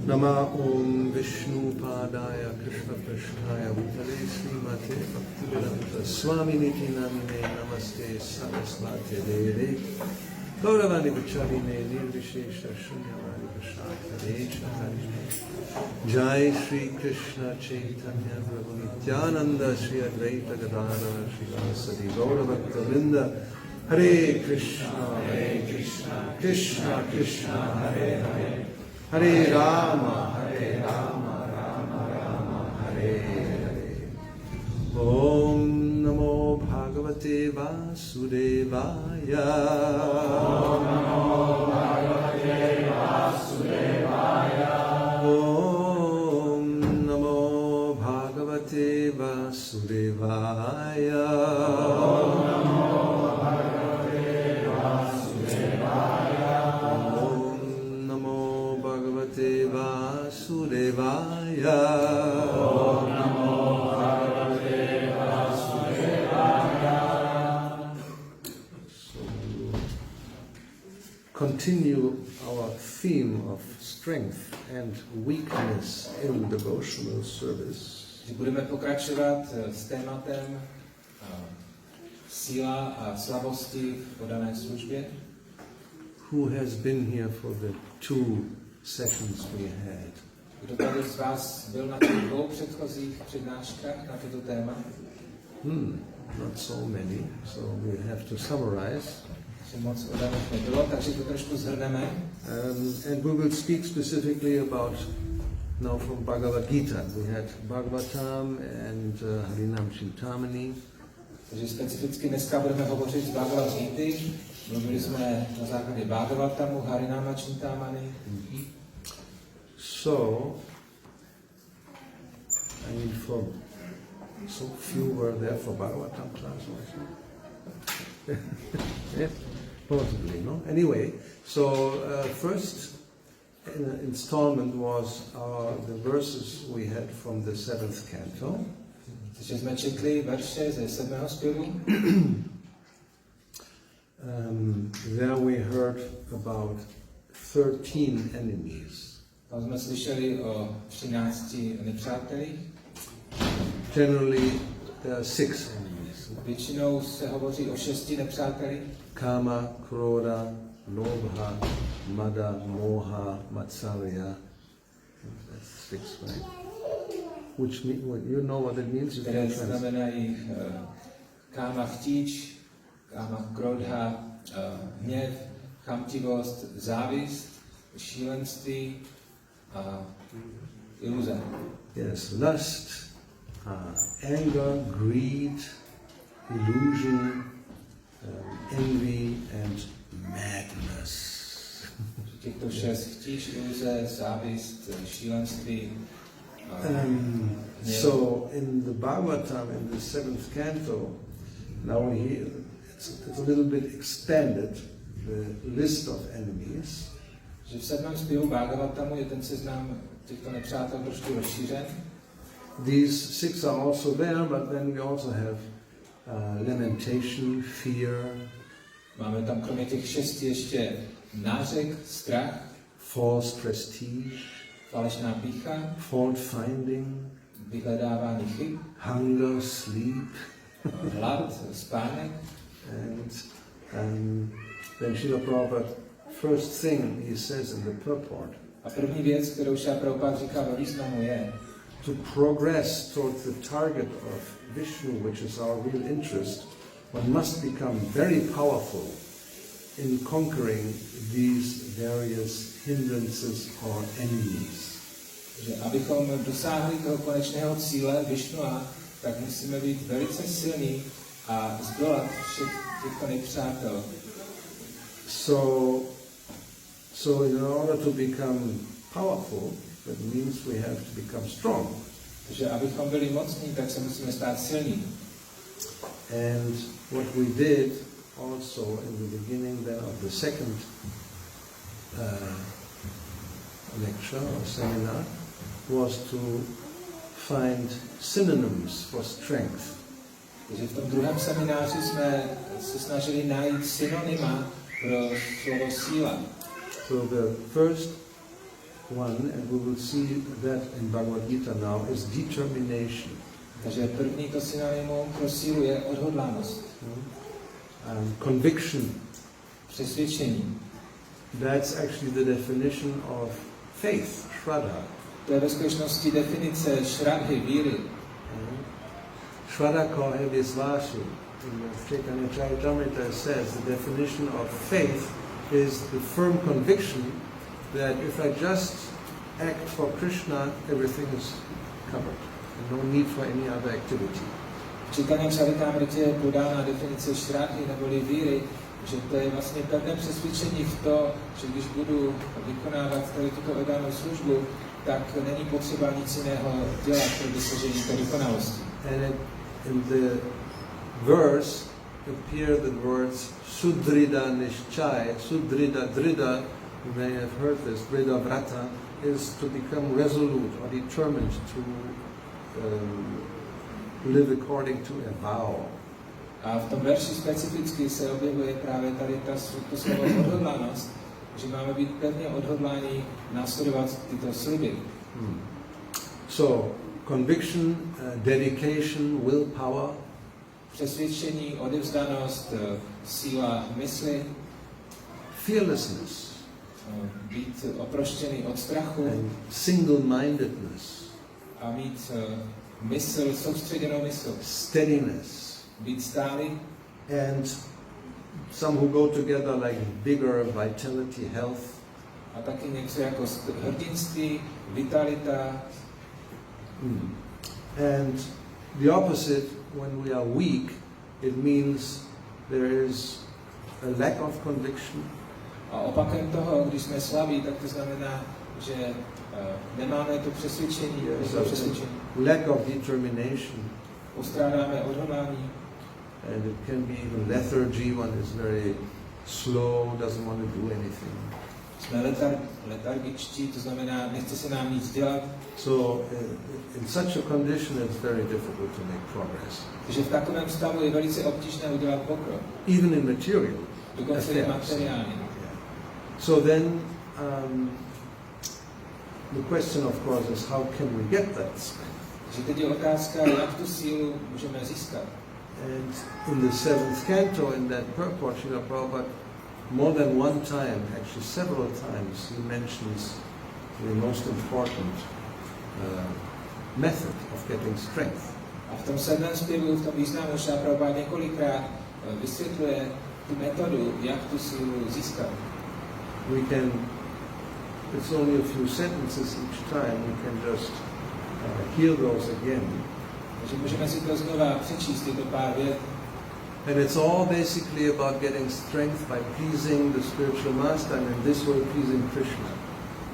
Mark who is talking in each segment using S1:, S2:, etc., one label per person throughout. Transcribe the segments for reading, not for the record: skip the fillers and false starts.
S1: Nama Om Vishnu Padaya Krishna Prashnaya Bhutale Srimate Bhakti-yoga Swamini Namine Namaste Sarasvati Deve Gauravani Vacharine Nirvishesha Shunyavani Vashakare Chakarine Jai Shri Krishna Chaitanya Prabhu Nityananda Shri Advaita Gadadhara Srivasadi Gauravakta Vrinda Hare Krishna Krishna Krishna Hare Hare Hare Rama Rama Rama Hare Hare Om Namo Bhagavate Vasudevaya Om Namo Bhagavate Vasudevaya Om Namo Bhagavate Vasudevaya Om Namo Bhagavate Vasudevaya Om Namo Bhagavate Vasudevaya Om Namo Bhagavate Vasudevaya. So continue our theme of strength and weakness in devotional service.
S2: Budeme pokračovat s tématem síla a slabosti v podané službě.
S1: Who has been here for the 2 sessions we had?
S2: Kdo tady z vás byl na těch 2 předchozích přednáškách na toto téma?
S1: Not so many, so we have to summarize.
S2: Moc odaných nebylo, takže to trošku shrneme.
S1: And we will speak specifically about now from Bhagavad Gita. We had Bhagavatam and Harinam Chintamani.
S2: Takže specificky dneska budeme hovořit z Bhagavad Gita. Mluvili jsme na základě Bhagavatamu, Harinama Chintamani.
S1: So, I mean, so few were there for Bhagavatam class also. Yes, possibly, no? Anyway, so first installment was the verses we had from the 7th canto.
S2: Takže jsme četli verše ze 7. zpěvu.
S1: There we heard about 13 enemies.
S2: Tam jsme slyšeli o 13 nepřátelích.
S1: Generally, there are 6 enemies.
S2: Většinou se hovoří o 6 nepřátelích.
S1: Kama, Krodha, Lobha, Mada, Moha, Matsarya. That's 6, right? Which you know what it means?
S2: Které znamenají káma chtíč, káma krodha, hněv, chamtivost, závist, šílenství a iluze.
S1: Yes, lust, anger, greed, illusion, envy and madness.
S2: Těchto 6 chtíč, iluze, závist, šílenství.
S1: So in the Bhagavatam, in the 7th canto, now it's a little bit extended, the list of enemies.
S2: Že v 7. zpěvu Bhagavatamu je ten seznam těchto nepřátel trošku rozšířen.
S1: These 6 are also there, but then we also have lamentation, fear.
S2: Máme tam kromě těch 6 ještě nářek, strach,
S1: false prestige,
S2: falešná pýcha,
S1: fault finding,
S2: vyhledávání chyb,
S1: hunger, sleep,
S2: hlad, spánek.
S1: And then Srila Prabhupada, first thing he says in the purport,
S2: a první věc, kterou Srila Prabhupada říká ve významu je,
S1: to progress towards the target of Vishnu, which is our real interest, one must become very powerful in conquering these various hindrances or enemies.
S2: Že abychom dosáhli toho konečného cíle Vishnua, tak musíme být velice silní a zdolat všech těchto nepřátel.
S1: So in order to become powerful, that means we have to become strong.
S2: Takže abychom byli mocní, tak se musíme stát silní.
S1: And what we did also in the beginning then of the second lecture or seminar was to find synonyms for strength.
S2: Takže v tom druhém semináři jsme se snažili najít synonyma pro slovo síla.
S1: So the first one, and we will see that in Bhagavad Gita now, is determination.
S2: Takže první to synonymum pro sílu je odhodlanost.
S1: Conviction.
S2: Přesvědčení.
S1: That's actually the definition of faith, shraddha.
S2: To je ve skutečnosti definice šradhy, víry.
S1: Shraddha kohe visvasu. In the Chaitanya Charitamrita says the definition of faith is the firm conviction that if I just act for Krishna, everything is covered. And no need for any other activity.
S2: V Chaitanya Charitamrita je podána definice šradhy neboli víry, že to je vlastně pevné přesvědčení v to, že když budu vykonávat tady tuto oddanou službu, tak není potřeba nic jiného dělat pro dosažení té vykonalosti.
S1: And in the verse appear the words Sudrida Nishchai. Sudrida, Drida, you may have heard this, Drida Vrata, is to become resolute or determined to live according to a vow.
S2: A v tom verši specificky se objevuje právě tady to slovo odhodlanost, že máme být pevně odhodláni následovat tyto sliby.
S1: So, conviction, dedication, willpower,
S2: přesvědčení, odevzdanost, síla mysli,
S1: fearlessness,
S2: být oproštěný od strachu,
S1: and single-mindedness,
S2: a mít mysl, soustředěnou mysl,
S1: steadiness,
S2: být stálý,
S1: and some who go together like vigor, vitality, health.
S2: a taky něco jako hrdinství, vitalita.
S1: And the opposite, when we are weak, it means there is a lack of conviction.
S2: A opakem toho, když jsme slabí, tak to znamená, že nemáme to přesvědčení,
S1: Lack of determination.
S2: Postrádáme odhodlání.
S1: And it can be even lethargy, one is very slow, doesn't want to do anything.
S2: Jsme letargičtí, to znamená, nechce se nám nic dělat.
S1: So in such a condition it's very difficult to make progress.
S2: Takže v takovém stavu je velice obtížné udělat pokrok.
S1: Even in material.
S2: Dokonce i materiálně.
S1: So then the question of course is how can we get that strength?
S2: Takže teď je otázka, jak tu sílu můžeme získat.
S1: And in the seventh canto, in that purport, Srila Prabhupada, more than one time, actually several times, he mentions the most important method of getting strength.
S2: A v tom sedmém zpěvu, v tom významu Srila Prabhupada několikrát vysvětluje tu metodu, jak tu sílu získat.
S1: We can, it's only a few sentences each time, we can just hear those again.
S2: Takže můžeme si to znova přečíst, je to pár vět.
S1: And it's all basically about getting strength by pleasing the spiritual master, and in this way pleasing Krishna.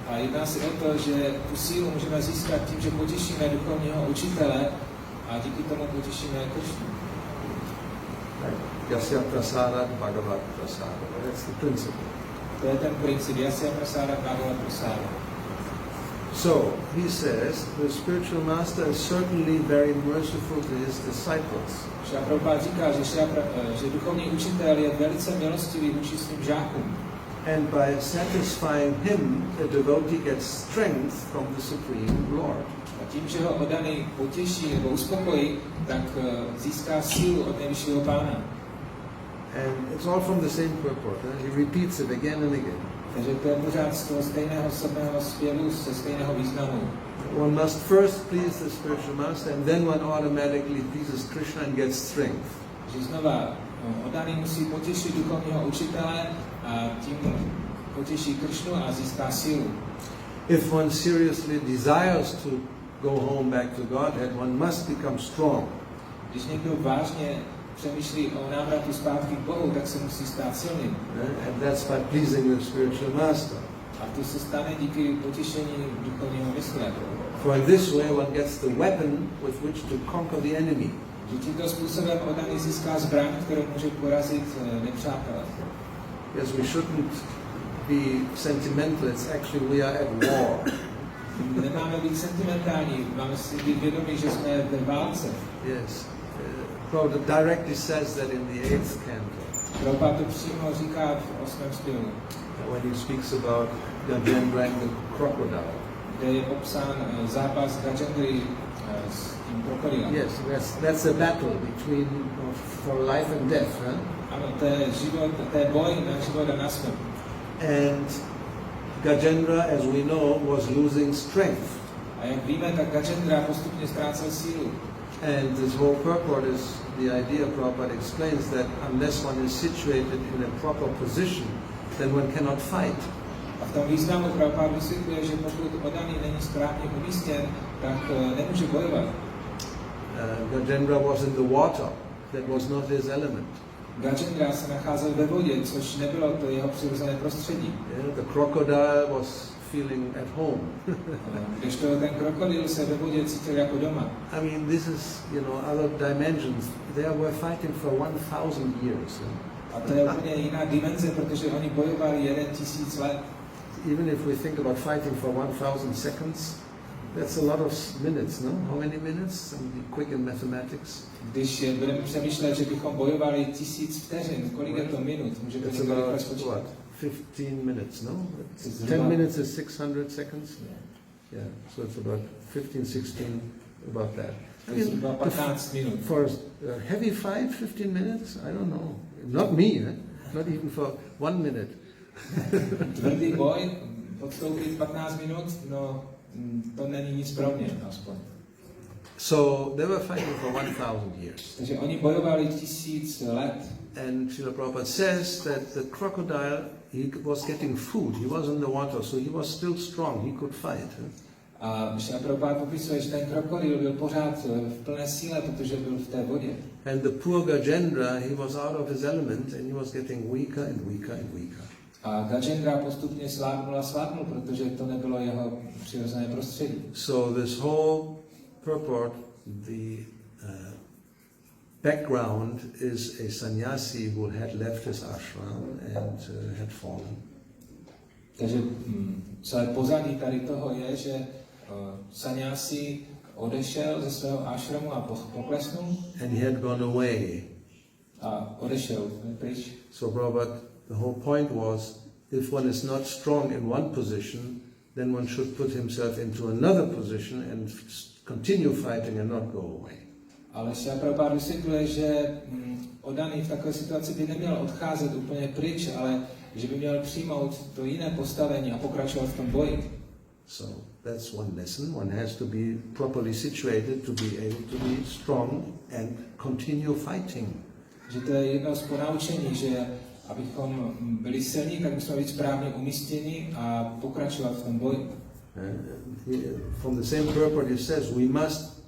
S2: A jedná se o to, že tu sílu můžeme získat tím, že potěšíme duchovního učitele a díky tomu potěšíme Krishnu.
S1: Yasya prasadat bhagavat prasadat. That's the principle.
S2: To je ten princip. Yasya prasadat bhagavat prasadat.
S1: So, he says, the spiritual master is certainly very merciful to his disciples.
S2: Srila Prabhupada říká, že duchovní učitel je velice milostivý vůči svým žákům.
S1: And by satisfying him, the devotee gets strength from the Supreme Lord.
S2: A tím, že ho oddaný potěší nebo uspokojí, tak získá sílu od nejvyššího Pána.
S1: And it's all from the same purport. He repeats it again and again.
S2: Takže to je pořád z toho stejného sedmého zpěvu, ze stejného významu.
S1: One must first please the spiritual master, and then one automatically pleases Krishna and gets strength.
S2: Že znova oddaný musí potěšit duchovního učitele a tím potěší Krishnu a získá sílu.
S1: If one seriously desires to go home back to Godhead, one must become strong.
S2: Když někdo vážně přemýšlí o návratu zpátky k Bohu, tak se musí stát silným.
S1: And that's by pleasing the spiritual master.
S2: A to se stane díky potěšení duchovního mysle.
S1: For in this way one gets the weapon with which to conquer the enemy.
S2: Že tímto způsobem oddaný získá zbraň, kterou může porazit nepřátele.
S1: Yes, we shouldn't be sentimental. It's actually we are at war.
S2: Nemáme být sentimentální, máme si být vědomí, že jsme ve válce.
S1: Yes. Prabhupada directly says that in the 8th canto.
S2: Prabhupada to přímo říká v 8. zpěvu.
S1: when he speaks about Gajendra and the crocodile.
S2: Kde je popsán zápas Gajendry s tím krokodylem.
S1: Yes, that's a battle between for life and death. Huh?
S2: Ano, to je boj na život a na smrt.
S1: And Gajendra, as we know, was losing strength.
S2: A jak víme, tak Gajendra postupně ztrácel sílu.
S1: And this whole purport is the idea Prabhupada explains that unless one is situated in a proper position, then one cannot fight.
S2: A v tom významu Prabhupada vysvětluje, že pokud oddaný není správně umístěn, tak nemůže bojovat.
S1: Gajendra was in the water. That was not his element.
S2: Gajendra se nacházel ve vodě, což nebylo to jeho přirozené prostředí.
S1: Yeah, the crocodile was feeling at home.
S2: Kdežto ten krokodil se ve vodě cítil jako doma.
S1: I mean, this is, other dimensions. They were fighting for 1,000 years.
S2: A to je úplně jiná dimenze, protože oni bojovali 1000 let.
S1: Even if we think about fighting for 1,000 seconds, that's a lot of minutes, no? How many minutes? Somebody quick in mathematics.
S2: Když budeme přemýšlet, že bychom bojovali 1000 vteřin, kolik je to minut? Můžete
S1: It's about what? 15 minutes, no? 10 minutes is 600 seconds. Yeah. So it's about 15, 16, about that.
S2: Zhruba 15 minut.
S1: For a heavy fight, 15 minutes? I don't know. Not me, not even for 1 minute.
S2: Tvrdý boj, podstoupit 15 minut, no to není nic pro mě, aspoň.
S1: So they were fighting for 1,000 years.
S2: Takže oni bojovali 1000 let.
S1: And Srila Prabhupada says that the crocodile, he was getting food. He was in the water, so he was still strong. He could fight.
S2: A Srila Prabhupada popisuje, že ten krokodil byl pořád v plné síle, protože byl v té vodě.
S1: And the poor Gajendra, he was out of his element and he was getting weaker and weaker and weaker.
S2: A Gajendra postupně slábnul, protože to nebylo jeho přirozené prostředí.
S1: So this whole purport, the background is a sannyasi who had left his ashram and had fallen.
S2: Takže celé pozadí tady toho je, že sannyasi odešel ze svého ashramu a poklesnul.
S1: And he had gone away.
S2: A odešel pryč.
S1: So Prabhupada, the whole point was, if one is not strong in one position, then one should put himself into another position and continue fighting and not go away.
S2: Ale Srila Prabhupada vysvětluje, že oddaný v takové situaci by neměl odcházet úplně pryč, ale že by měl přijmout to jiné postavení a pokračovat v tom boji.
S1: So that's one lesson. One has to be properly situated to be able to be strong and continue fighting.
S2: Že to je jedno z ponaučení, že abychom byli silní, tak musíme být správně umístěni a pokračovat v tom boji.
S1: From the same purport he says, we must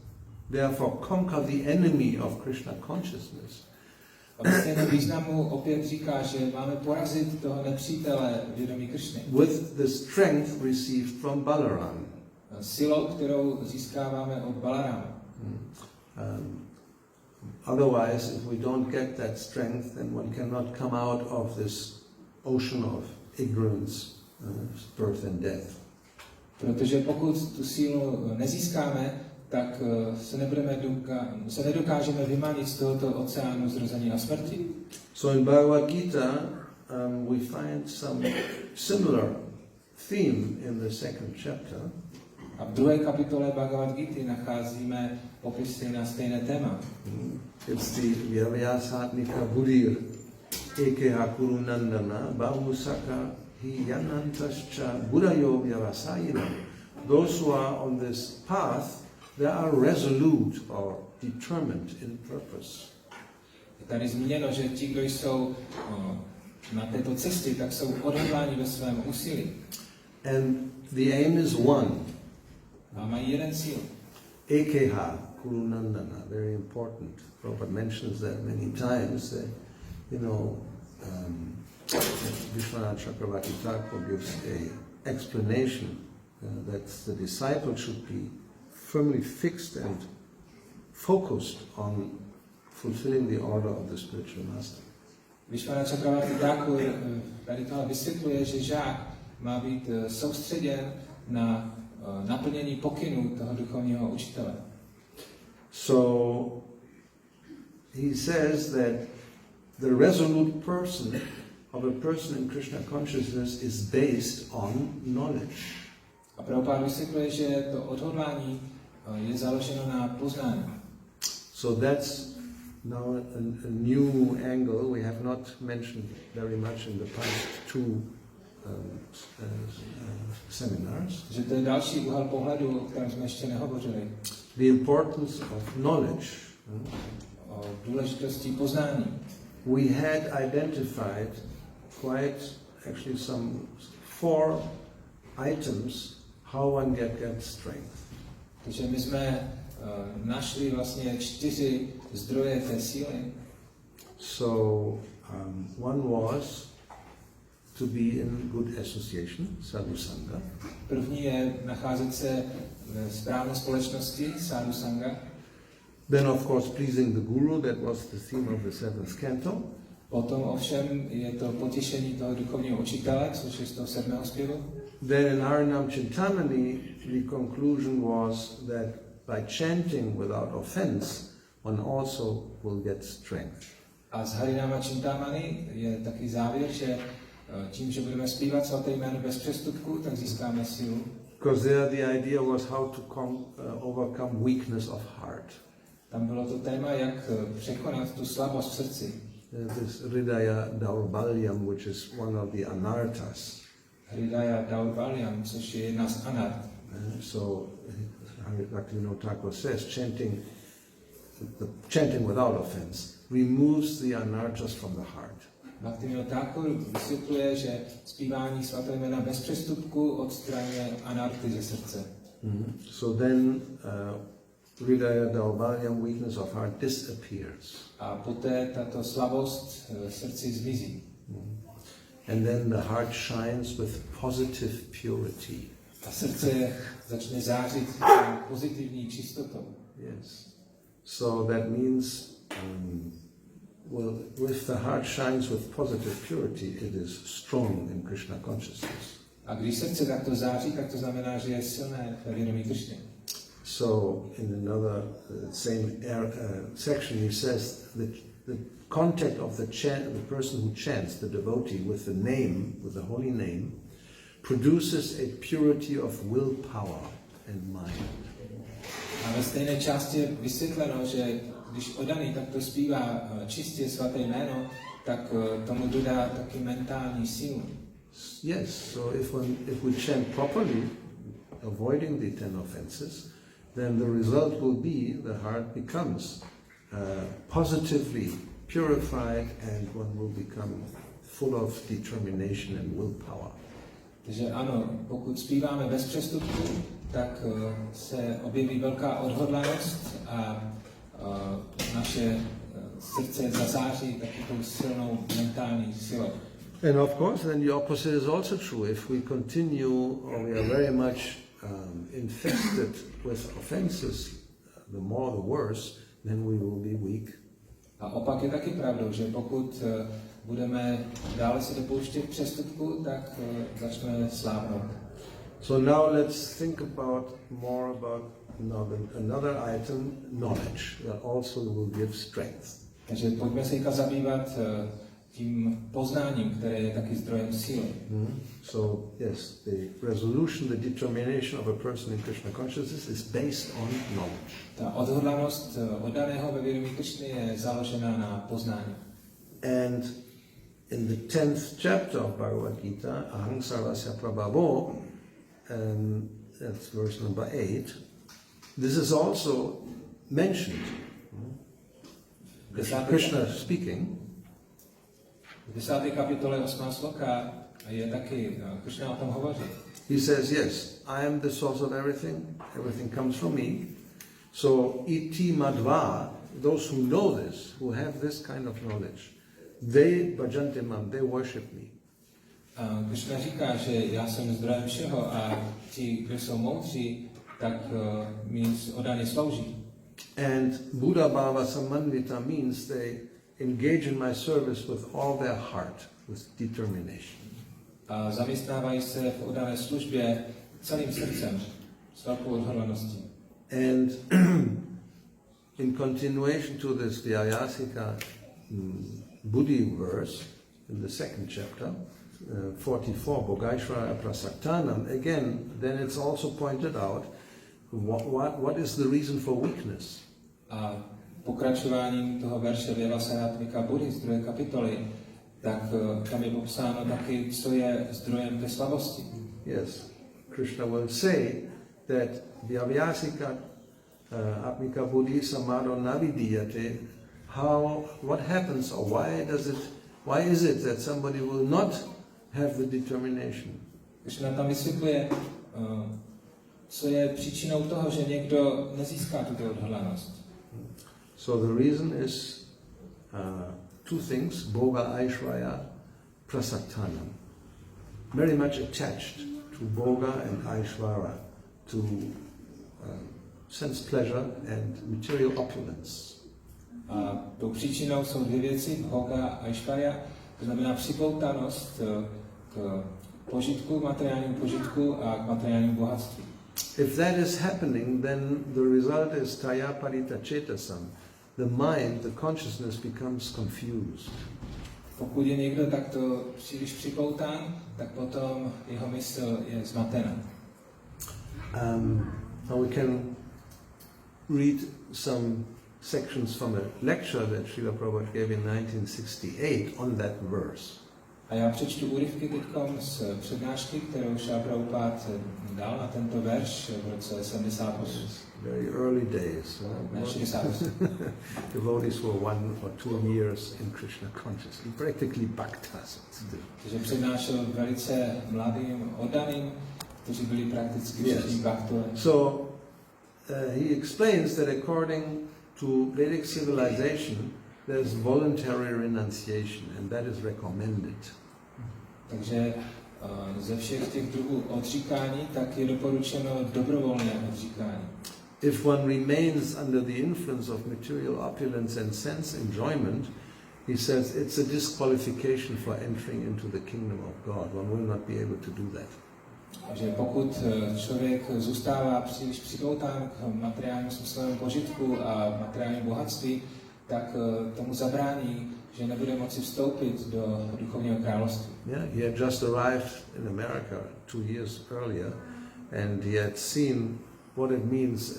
S1: therefore conquer the enemy of Krishna consciousness.
S2: A ve stejném významu opět říká, že máme porazit toho nepřítele vědomí Kršny.
S1: With the strength received from Balaram.
S2: Silou, kterou získáváme od Balarama.
S1: Otherwise, if we don't get that strength, then one cannot come out of this ocean of ignorance, birth and death.
S2: Protože pokud tu sílu nezískáme, tak se nedokážeme vymanit z tohoto oceánu zrození a smrti.
S1: So in Bhagavad Gita, we find some similar theme in the second chapter.
S2: A v druhé kapitole Bhagavad Gity nacházíme popisy na stejné téma.
S1: It's the Vyavasatnika Buddhir Ekeha Kurunandana Bahusaka Hi Yanantascha Buddhayo Vyavasayina. Those who are on this path, they are resolute or determined in purpose.
S2: Je tady zmíněno, že ti, kdo jsou na této cestě, tak jsou odhodláni ve svém úsilí.
S1: And the aim is one.
S2: A mají jeden cíl.
S1: Ekeha Kurunandana, very important. Prabhupada mentions that many times. That, Vishwanath Chakravarti Thakur gives an explanation that the disciple should be firmly fixed and focused on fulfilling the order of the spiritual master.
S2: Vishwanath Chakravarti Thakur tady toho vysvětluje, že žák má být soustředěn na naplnění pokynů toho duchovního učitele.
S1: So he says that the resolute person of a person in Krishna consciousness is based on knowledge.
S2: A Prabhupada vysvětluje, že to odhodlání je založeno na poznání.
S1: So that's now a new angle we have not mentioned very much in the past two seminars.
S2: Že to je další úhel pohledu, o kterém jsme ještě nehovořili.
S1: The importance of knowledge.
S2: O důležitosti poznání.
S1: We had identified actually some 4 items how one gets strength.
S2: Takže my jsme našli vlastně 4 zdroje té síly.
S1: So one was to be in good association, sadhu sangha.
S2: První je nacházet se v správné společnosti, sadhu sangha.
S1: Then of course pleasing the guru, that was the theme of the 7th canto.
S2: Potom ovšem je to potěšení toho duchovního učitele, což je z toho 7. zpěvu.
S1: Then in Harinam Chintamani, the conclusion was that by chanting without offense, one also will get strength.
S2: A z Harinama Chintamani je taky závěr, že tím, že budeme zpívat svaté jméno bez přestupku, tak získáme sílu.
S1: Because there the idea was how to overcome weakness of heart.
S2: Tam bylo to téma, jak překonat tu slabost v srdci.
S1: This Hridaya Daurbalyam, which is one of the anartas.
S2: Hridaya Daurbalyam, což je jedna z anart.
S1: So, Bhakti-yoga Thakur says, chanting without offense removes the anartas from the heart.
S2: Bhakti-yoga Thakur vysvětluje, že zpívání svatého jména bez přestupku odstraňuje anarty ze srdce.
S1: So then, Hridaya Daurbalyam, weakness of heart, disappears.
S2: A poté tato slabost v srdci zmizí.
S1: And then the heart shines with positive purity.
S2: A srdce začne zářit pozitivní čistotou.
S1: Yes. So that means, well, if the heart shines with positive purity, it is strong in Krishna consciousness.
S2: A když srdce takto září, tak to znamená, že je silné ve vědomí Krishny.
S1: So in another same section he says that the contact of the person who chants, the devotee, with the name, with the holy name, produces a purity of willpower and mind.
S2: A ve stejné části je vysvětleno, že když oddaný takto zpívá čistě svaté jméno, tak tomu dodá taky mentální sílu.
S1: Yes, so if we chant properly, avoiding the 10 offenses, then the result will be the heart becomes positively purified and one will become full of determination and willpower.
S2: Takže ano, pokud zpíváme bez přestupku, tak se objeví velká odhodlanost a naše srdce zazáří takovou silnou mentální silou.
S1: And of course, then the opposite is also true. If we continue, or we are very much infested with offenses, the more the worse, then we will be weak.
S2: A opak je taky pravdou, že pokud budeme dále se dopouštět přestupku, tak začneme slábnout.
S1: So now let's think more about another item, knowledge, that also will give strength.
S2: Takže pojďme se teďka zabývat tím poznáním, které je taky zdrojem síly.
S1: So yes, the resolution, the determination of a person in Krishna consciousness is based on knowledge.
S2: Ta odhodlanost oddaného ve vědomí Krishny je založena na poznání.
S1: And in the 10th chapter of Bhagavad Gita, Aham Sarvasya Prabhavo, that's verse number 8, this is also mentioned. Krishna speaking.
S2: V 10. kapitole 8. sloka je taky Krishna o tom hovoří.
S1: He says, yes, I am the source of everything comes from me. So iti madhva, those who know this, who have this kind of knowledge, they bhajanti mam, they worship me.
S2: Krishna říká, že já jsem zdrojem všeho a ti, kdo jsou moudří, tak mi oddaně slouží.
S1: And Buddha Bhava Samanvita means they engage in my service with all their heart, with determination.
S2: A zaměstnávají se v oddané službě celým srdcem, s velkou odhodlaností.
S1: And in continuation to this Vyayasika Buddhi verse, in the second chapter, 44, Bhogaishvarya Prasaktanam, again, then it's also pointed out what is the reason for weakness.
S2: A pokračováním toho verše Vyavasayatmika Buddhy z 2. kapitoly, tak tam je popsáno taky, co je zdrojem té slabosti.
S1: Yes, Krishna will say that Vyavyasika Atmika Buddhi Samado Navidiyate, what happens or why is it that somebody will not have the determination?
S2: Krishna tam vysvětluje, co je příčinou toho, že někdo nezíská tuto odhodlanost.
S1: So the reason is two things, Bhoga Aishwarya Prasaktanam. Very much attached to Bhoga and Aishwarya, to sense pleasure and material opulence.
S2: A tou příčinou jsou dvě věci, Bhoga a Aishwarya, to znamená připoutanost k požitku, materiálnímu požitku a k materiálnímu bohatství.
S1: If that is happening, then the result is taya parita chetasam. The mind, the consciousness becomes confused.
S2: Pokud je někdo takto příliš připoután, tak potom jeho mysl je zmatena.
S1: Now we can read some sections from a lecture that Srila Prabhupada gave in 1968 on that verse.
S2: A já přečtu úryvky teďkom z přednášky, kterou Srila Prabhupada dal na tento verš v roce 78.
S1: Very early days. Devotees were 1 or 2 years in Krishna consciousness, practically bhaktas.
S2: Takže přednášel velice mladým, oddaným, kteří byli prakticky všichni bhaktové.
S1: So he explains that according to Vedic civilization, there's voluntary renunciation, and that is recommended.
S2: Takže ze všech těch druhů odříkání, tak je doporučeno dobrovolné odříkání.
S1: If one remains under the influence of material opulence and sense enjoyment, he says it's a disqualification for entering into the kingdom of God. One will not be able to do that.
S2: Takže pokud člověk zůstává příliš připoután k materiálnímu smyslovému požitku a materiálnímu bohatství, tak tomu zabrání, že nebude moci vstoupit do duchovního království.
S1: Yeah, he had just arrived in America 2 years earlier, and he had seen what it means,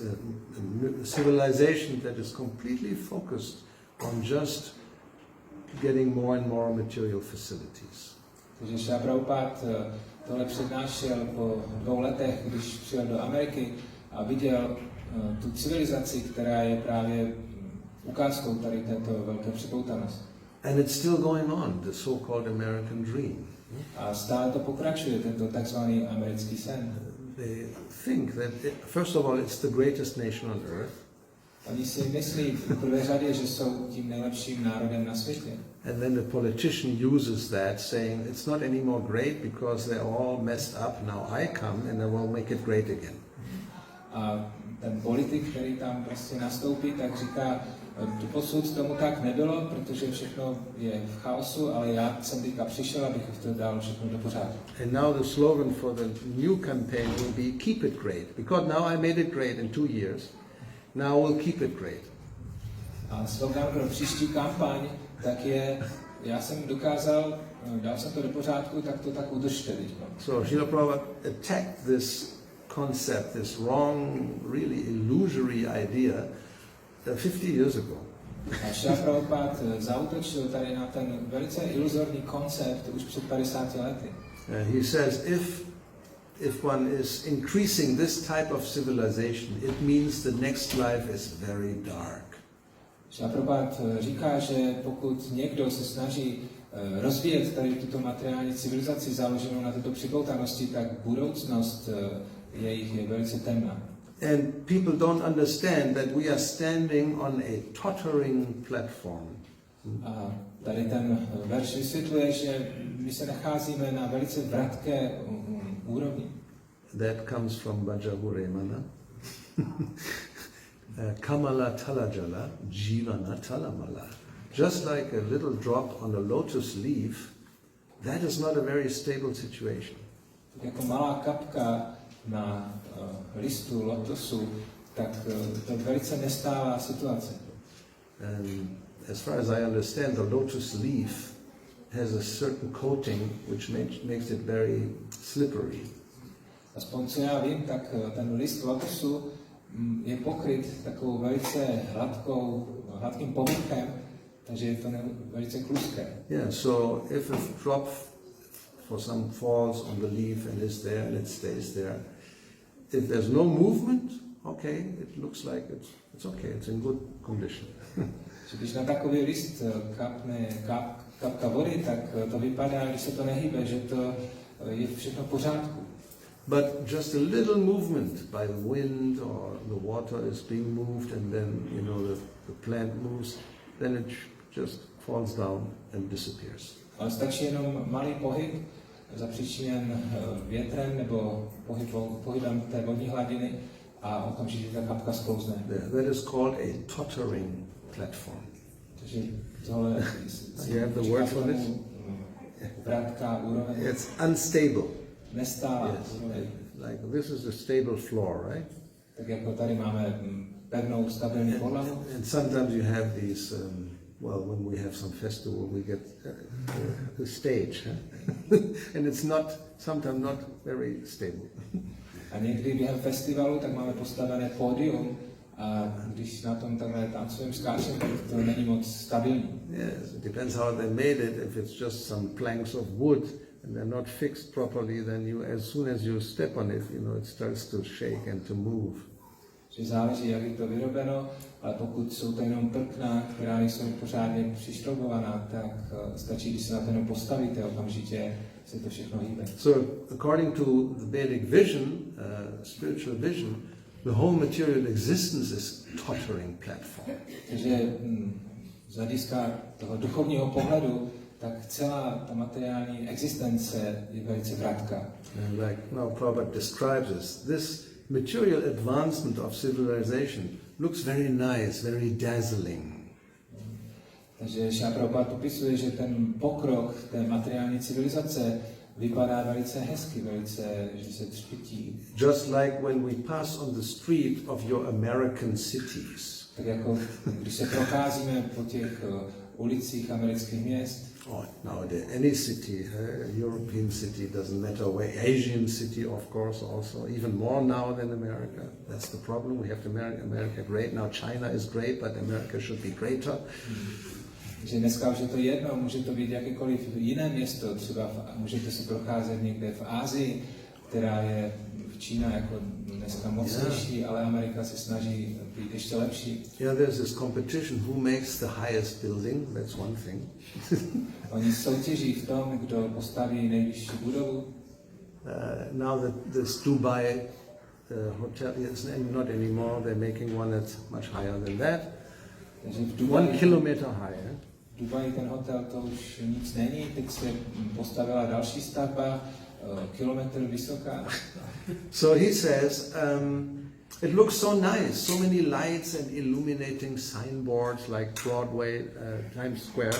S1: a civilization that is completely focused on just getting more and more material facilities.
S2: Takže Srila Prabhupada tohle přednášel po 2 letech, když přijel do Ameriky a viděl tu civilizaci, která je právě ukázkou tady této velké připoutanosti.
S1: And it's still going on, the so-called American dream.
S2: A stále to pokračuje, tento takzvaný americký sen.
S1: They think that, first of all, it's the greatest nation on earth.
S2: Oni si myslí v prvé řadě, že jsou tím nejlepším národem na světě.
S1: And then the politician uses that, saying it's not anymore great because they're all messed up. Now I come and I will make it great again.
S2: A ten politik, který tam prostě nastoupí, tak říká, doposud tomu tak nebylo, protože všechno je v chaosu, ale já jsem teďka přišel, abych to dal všechno do pořádku.
S1: And now the slogan for the new campaign will be keep it great, because now I made it great in 2 years. Now we'll keep it great.
S2: A slogan pro příští kampaň tak je, já jsem dokázal, dal jsem to do pořádku, tak to tak udržte teď.
S1: So Srila Prabhupada attacked this concept, this wrong, really illusory idea 50 years ago.
S2: A Srila Prabhupada zaútočil tady na ten velice iluzorní koncept už před 50 lety.
S1: He says if one is increasing this type of civilization, it means the next life is very dark.
S2: Srila Prabhupada říká, že pokud někdo se snaží rozvíjet tady tuto materiální civilizaci založenou na této připoutanosti, tak budoucnost jejich je velice temná.
S1: And people don't understand that we are standing on a tottering platform.
S2: A tady ten verš vysvětluje, že my se nacházíme na velice vratké úrovni.
S1: That comes from Bhajahuremana. Kamala talajala, jivana talamala. Just like a little drop on a lotus leaf, that is not a very stable situation.
S2: Jako malá kapka na listu lotosu, tak to je velice nestálá situace.
S1: And as far as I understand, the lotus leaf has a certain coating which makes it very slippery.
S2: Aspoň co já vím, tak ten list lotosu je pokryt takovou velice hladkým povrchem, takže je to velice kluské.
S1: Yeah, so if a drop for some falls on the leaf and is there and it stays there, if there's no movement, okay, it looks like it's okay, it's in good condition.
S2: Když na takový list kapne kapka vody, tak to vypadá, když se to nehybe, že to je všechno v pořádku.
S1: But just a little movement by the wind or the water is being moved and then, the plant moves, then it just falls down and disappears.
S2: Ale stačí jenom malý pohyb, zapříčiněn větrem nebo pohybem té vodní hladiny a okamžitě ta kapka sklouzne.
S1: That is called a tottering platform.
S2: Takže tohle
S1: you have the word for this?
S2: Vrátká úroveň.
S1: It's unstable.
S2: Nestálá.
S1: Yes. Like this is a stable floor, right?
S2: Tak jako tady máme pevnou, stabilní podlahu.
S1: And sometimes you have these, when we have some festival, we get the stage, and it's sometimes not very stable.
S2: A někdy během festivalu tak máme postavené pódium a když na tom takhle tancujeme, skáčeme, tak to není moc stabilní.
S1: Yes, it depends how they made it. If it's just some planks of wood and they're not fixed properly, then as soon as you step on it, it starts to shake and to move.
S2: Že záleží, jak je to vyrobeno, ale pokud jsou to jenom prkna, která nejsou pořádně přišroubovaná, tak stačí, když se na to postavíte, okamžitě se to všechno hýbe.
S1: So, according to the Vedic vision, spiritual vision, the whole material existence is tottering platform.
S2: Takže z hlediska toho duchovního pohledu, tak celá ta materiální existence je velice vrátká.
S1: Like Prabhupada describes this material advancement of civilization looks very nice, very dazzling.
S2: Takže Šrila Prabhupada popisuje, že ten pokrok té materiální civilizace vypadá velice hezky, že se třpytí.
S1: Just like when we pass on the street of your American cities.
S2: Tak jako když se procházíme po těch ulicích amerických měst.
S1: Nowadays, any city, European city, doesn't matter where, Asian city, of course, also, even more now than America. That's the problem. We have to make America great. Now China is great, but America should be greater.
S2: Že dneska už je to jedno, může to být jakékoliv jiné město, třeba můžete se procházet někde v Asii, která je v Čína jako dneska mocnější, ale Amerika se snaží být ještě lepší.
S1: Yeah, there's this competition who makes the highest building, that's one thing.
S2: Oni soutěží v tom, kdo postaví nejvyšší budovu.
S1: Now this Dubai hotel is not anymore, they're making one that's much higher than that. 1 kilometer higher.
S2: V Dubaji ten hotel to už nic není, teď se postavila další stavba, kilometr vysoká.
S1: So he says, it looks so nice, so many lights and illuminating signboards like Broadway, Times Square,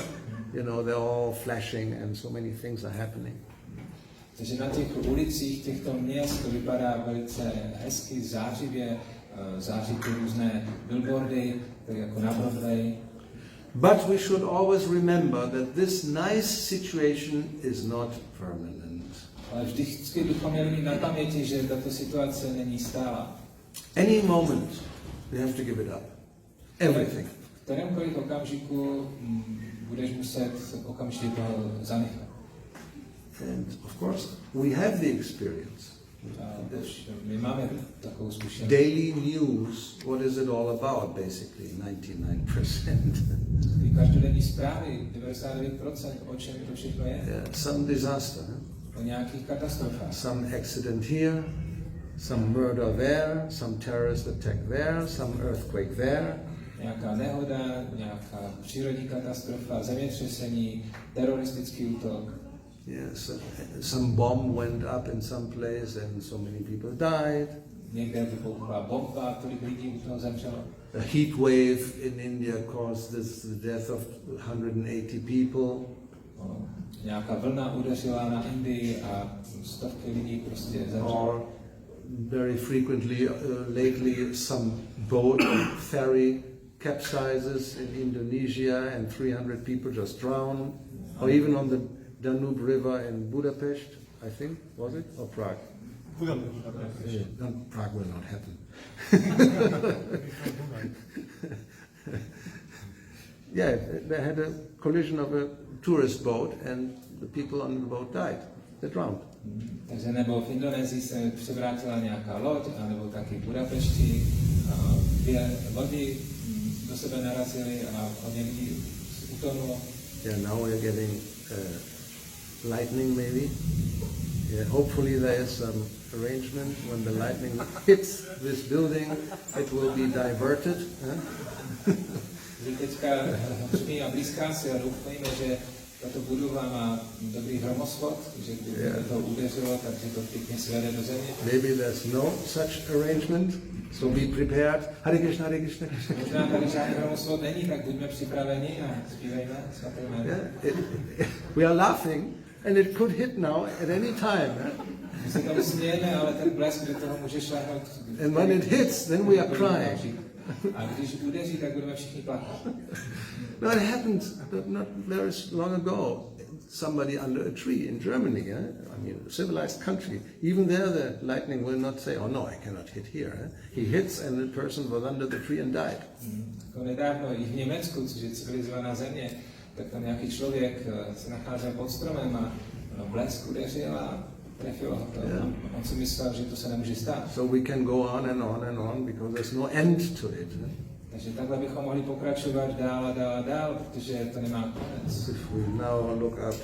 S1: they're all flashing and so many things are happening.
S2: Takže na těch ulicích těchto měst to vypadá velice hezky, zářivě, září ty různé billboardy, tak jako na Broadway.
S1: But we should always remember that this nice situation is not permanent.
S2: Ale vždycky bychom měli mít na paměti, že tato situace není stálá.
S1: Any moment you have to give it up. Everything.
S2: V kterémkoliv okamžiku budeš muset okamžitě toho zanechat.
S1: And of course, we have the experience.
S2: My máme takovou zkušenost.
S1: Daily news, what is it all about, basically, 99%.
S2: Každodenní zprávy, 99%, o čem to všechno je?
S1: Yeah, some disaster.
S2: O nějakých katastrofách.
S1: Some accident here, some murder there, some terrorist attack there, some earthquake there.
S2: Nějaká nehoda, nějaká přírodní katastrofa, zemětřesení, teroristický útok.
S1: Yes, some bomb went up in some place and so many people died.
S2: Někde vypukla bomba, tolik lidí u toho zemřelo.
S1: A heat wave in India caused the death of 180 people.
S2: Nějaká vlna udeřila na Indii a stovky lidí prostě zemřelo.
S1: Or very frequently, lately, some boat or ferry capsizes in Indonesia and 300 people just drown. Or even on the Danube River in Budapest, I think, was it? Or Prague? Yeah, Prague will not happen. Yeah, they had a collision of a tourist boat and the people on the boat died. They drowned.
S2: Takže nebo v Indonésii se převrátila nějaká loď, nebo taky v Budapešti dvě lodi do sebe narazily a hodně lidí utonulo.
S1: Yeah, now we're getting lightning maybe. Yeah, hopefully there is some arrangement when the lightning hits this building, it will be diverted.
S2: Teďka hřmí a blízká se a doufejme, že tato budova má dobrý hromoschod, že kdyby to udeřilo, takže to pěkně svede do země.
S1: Maybe there's no such arrangement, so be prepared. Hare Krishna, Hare Krishna, Krishna.
S2: Možná tady žádný hromoschod není, tak buďme připraveni a zpívejme svaté jméno.
S1: We are laughing and it could hit now at any time.
S2: My se tomu smějeme, ale ten blesk do toho může šláhnout.
S1: And when it hits, then we are crying.
S2: A když udeří, tak budeme všichni plakat.
S1: No, it happened not very long ago. Somebody under a tree in Germany, I mean, a civilized country. Even there, the lightning will not say, "Oh no, I cannot hit here." He hits, and the person was under the tree and died.
S2: Jako nedávno i v Německu, což je civilizovaná země, tak tam nějaký člověk se nacházel pod stromem a blesk udeřil a trefilo ho to. Yeah. On si myslel, že to se nemůže stát.
S1: So we can go on and on and on because there's no end to it.
S2: Takže takhle bychom mohli pokračovat dál a dál a dál, protože to nemá konec.
S1: If we now look up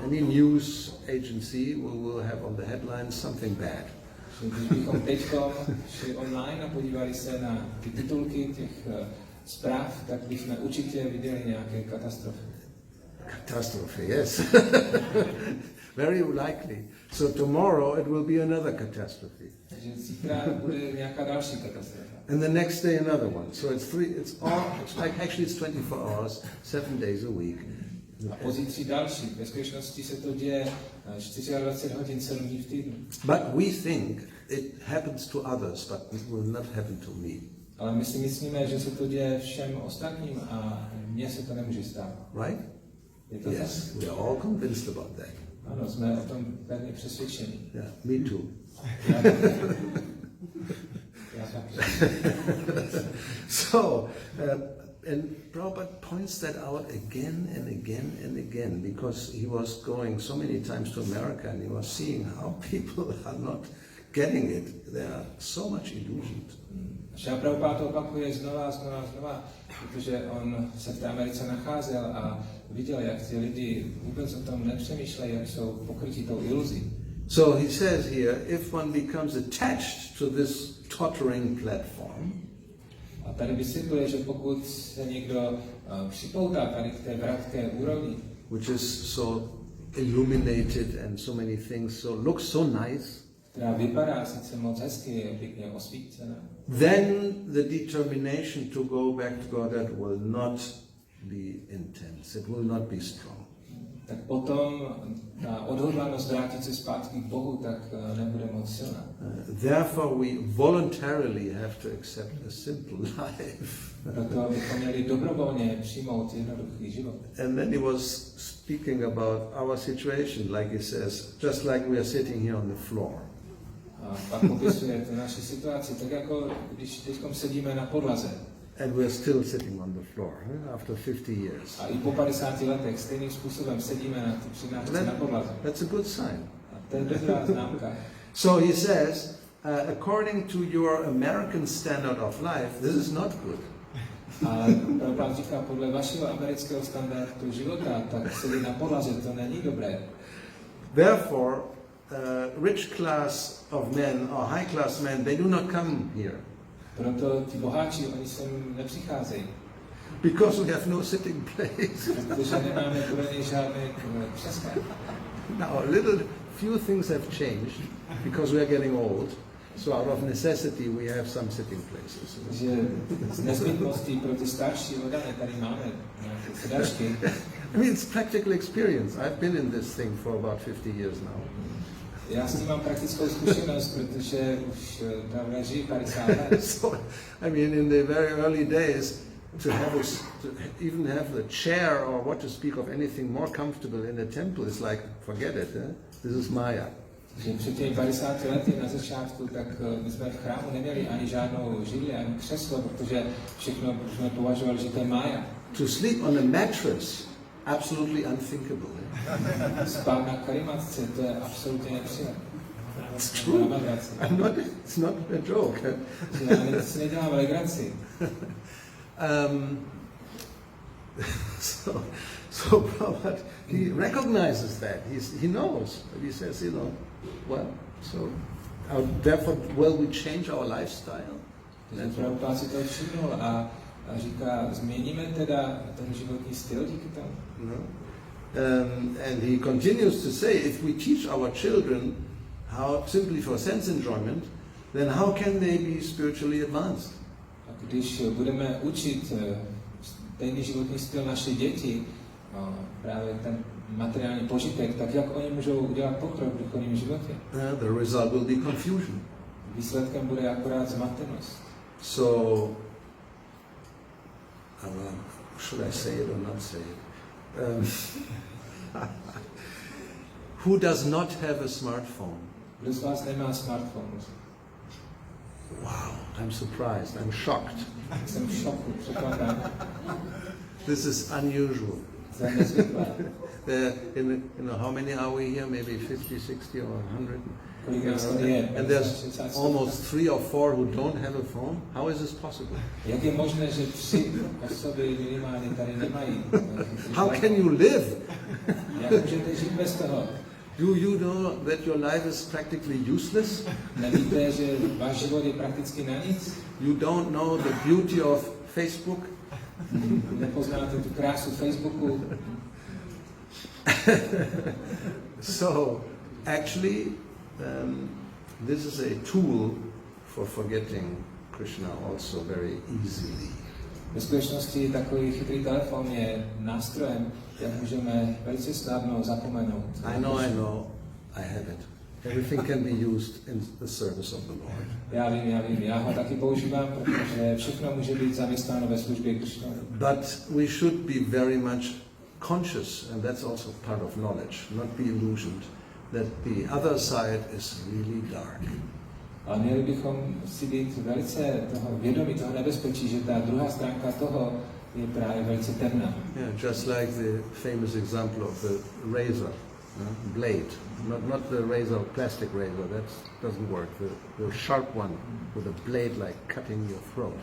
S1: any news agency, we will have on the headlines something bad.
S2: Když bychom teď šli online a podívali se na ty titulky těch zpráv, tak bychom určitě viděli nějaké katastrofy.
S1: Catastrophe, yes. Very likely. So tomorrow it will be another catastrophe.
S2: Takže zítra bude nějaká další katastrofa.
S1: And the next day another one. So it's actually it's 24 hours, 7 days a week.
S2: A pozítří další. Ve skutečnosti se to děje 24 hodin, 7 dní v týdnu.
S1: But we think it happens to others, but it will not happen to me.
S2: Ale my si myslíme, že se to děje všem ostatním a mně se to nemůže stát.
S1: Right?
S2: Je to
S1: yes, we are all convinced about that.
S2: Ano, jsme o tom pevně přesvědčeni.
S1: Yeah, me too. So, and Prabhupada points that out again and again and again because he was going so many times to America and he was seeing how people are not getting it. There are so much illusions.
S2: Šála Prabhupada to opakuje znova, protože on se v té Americe nacházel a viděl, jak ty lidi vůbec o tom nepřemýšlejí, jak jsou pokrytí tou iluzí.
S1: So he says here, if one becomes attached to this tottering platform,
S2: a tady vysvětluje, že pokud se někdo připoutá tady k té vratkké úrovni,
S1: which is so illuminated and so many things, so looks so nice,
S2: která vypadá sice moc hezky, je pěkně osvícená,
S1: then the determination to go back to Godhead will not be intense. It will not be strong.
S2: Tak potom ta odhodlanost vrátit se zpátky k Bohu tak nebude moc silná.
S1: Therefore we voluntarily have to accept a simple life.
S2: Proto bychom měli dobrovolně přijmout jednoduchý život.
S1: And then he was speaking about our situation, like he says, just like we are sitting here on the floor.
S2: A pak popisuje tu naši situaci, tak jako když teďkom sedíme na podlaze.
S1: And we're still sitting on the floor after 50 years.
S2: A i po 50 letech stejným způsobem sedíme na ty přinášce na podlaze.
S1: That's a good sign.
S2: A to je dobrá známka.
S1: So he says, according to your American standard of life, this is not good.
S2: A Prabhupada říká, podle vašeho amerického standardu života, tak sedět na podlaze, to není dobré.
S1: Therefore, rich class of men or high class men, they do not come here.
S2: Proto ti boháči, oni sem nepřicházejí.
S1: Because we have no sitting place.
S2: Protože nemáme pro ně žádné křesla.
S1: Now, few things have changed because we are getting old. So out of necessity we have some sitting places.
S2: Že z nezbytnosti pro ty starší odané tady máme nějaké sedačky.
S1: I mean, it's practical experience. I've been in this thing for about 50 years now.
S2: Já s tím mám praktickou zkušenost, protože už tam žiju 50 let.
S1: So, I mean, in the very early days, to even have the chair or what to speak of anything more comfortable in a temple is like, forget it, this is Maya.
S2: Před těmi 50 lety na začátku, tak my jsme v chrámu neměli ani žádnou židli, ani křeslo, protože všechno jsme považovali, že to je Maya.
S1: To sleep on a mattress, absolutely unthinkable.
S2: Spát na karimatce, to je absolutně nepřijatelné.
S1: It's true. It's not a joke.
S2: Já si nedělám legraci.
S1: So Prabhupada, he recognizes that. He knows. But he says, well, so therefore, will we change our lifestyle?
S2: Prabhupada si to všimnul a říká, změníme teda ten životní styl díky tomu?
S1: No. And he continues to say, if we teach our children how simply for sense enjoyment, then how can they be spiritually advanced?
S2: A když budeme učit stejný životní styl naše děti, právě ten materiální požitek, tak jak oni můžou udělat pokrok v duchovním životě?
S1: The result will be confusion.
S2: Výsledkem bude akorát zmatenost.
S1: So, should I say it or not say it? Who does not have a smartphone?
S2: Kdo z vás nemá smartphone?
S1: Wow, I'm surprised, I'm shocked.
S2: Jsem v šoku, překvapen.
S1: This is unusual. How many are we here? Maybe 50, 60 or 100? And there's almost 3 or 4 who don't have a phone. How is this possible?
S2: Jak je možné, že 3 osoby minimálně tady nemají?
S1: How can you live?
S2: Jak můžete žít bez toho?
S1: Do you know that your life is practically useless?
S2: Nevíte, že váš život je prakticky na nic?
S1: You don't know the beauty of Facebook?
S2: Nepoznáte tu krásu Facebooku?
S1: So, actually, this is a tool for forgetting Krishna also very easily.
S2: Ve skutečnosti takový chytrý telefon je nástrojem, jak můžeme velice snadno zapomenout.
S1: I know, I have it. Everything can be used in the service of the Lord.
S2: Já vím, já ho taky používám, protože všechno může být zaměstnáno ve službě Krishna.
S1: But we should be very much conscious, and that's also part of knowledge, not be illusioned, that the other side is really dark.
S2: Ale měli bychom si být velice toho vědomí, toho nebezpečí, že ta druhá stránka toho je právě velice temná.
S1: Yeah, just like the famous example of the razor, blade. Not the razor, plastic razor, that doesn't work. The sharp one with a blade like cutting your throat.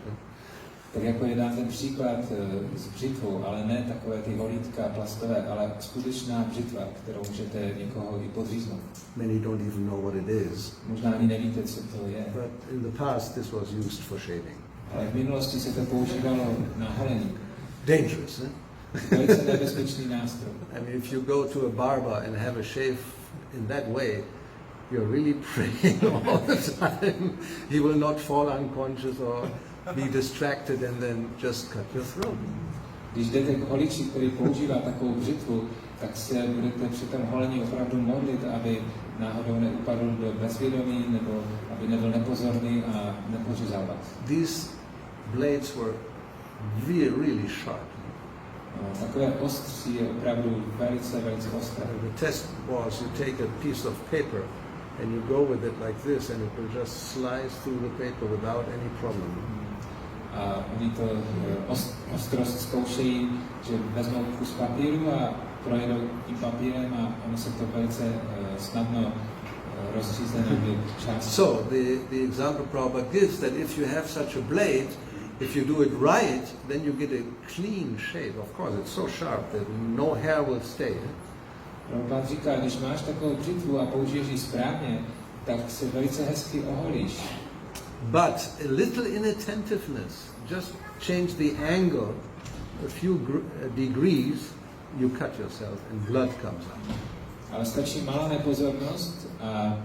S2: Tak jako je dán ten příklad s břitvou, ale ne takové ty holítka plastové, ale skutečná břitva, kterou můžete někoho i podříznout.
S1: Many don't even know what it is.
S2: Možná ani nevíte, co to je.
S1: But in the past this was used for shaving.
S2: Ale v minulosti se to používalo na holení.
S1: Dangerous,
S2: Velice nebezpečný nástroj.
S1: I mean, if you go to a barber and have a shave in that way, you're really praying all the time. He will not fall unconscious or be distracted and then just cut your throat.
S2: Když jdete k holiči, který používá takovou břitvu, tak se budete při tom holení opravdu modlit, aby náhodou neupadl do bezvědomí, nebo aby nebyl nepozorný a nepořezal vás.
S1: These blades were really sharp.
S2: Takové ostří je opravdu velice ostré.
S1: The test was you take a piece of paper and you go with it like this and it will just slice through the paper without any problem.
S2: A oni to ostrost zkoušejí, že vezmou kus papíru a projedou tím papírem a ono se to velice snadno rozřízne na dvě části.
S1: So the example Prabhupada gives that if you have such a blade, if you do it right, then you get a clean shave. Of course, it's so sharp that no hair will stay.
S2: Prabhupada říká, když máš takovou břitvu a použiješ ji správně, tak se velice hezky oholíš.
S1: But a little inattentiveness, just change the angle a few degrees, you cut yourself and blood comes out.
S2: Ale stačí malá nepozornost a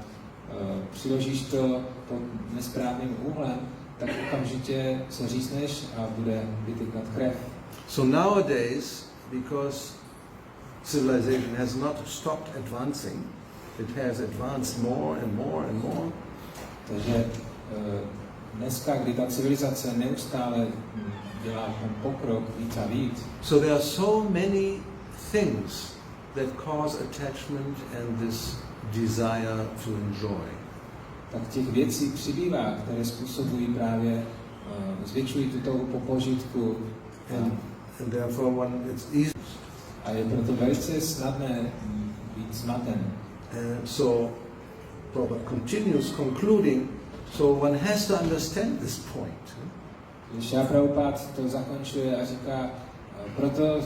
S2: přiložíš to pod nesprávným úhlem, tak okamžitě se řízneš a bude vytykat krev.
S1: So nowadays, because civilization has not stopped advancing, it has advanced more and more and more.
S2: Takže dneska, kdy ta civilizace neustále dělá ten pokrok víc a víc,
S1: so there are so many things that cause attachment and this desire to enjoy.
S2: tak těch věcí přibývá, které způsobují právě, zvětšují tu touhu po požitku.
S1: And therefore it's easy.
S2: A je proto velice snadné být zmaten.
S1: So Prabhupada continues concluding, so one has to understand this point.
S2: Šála Prabhupád to zakončuje a říká, proto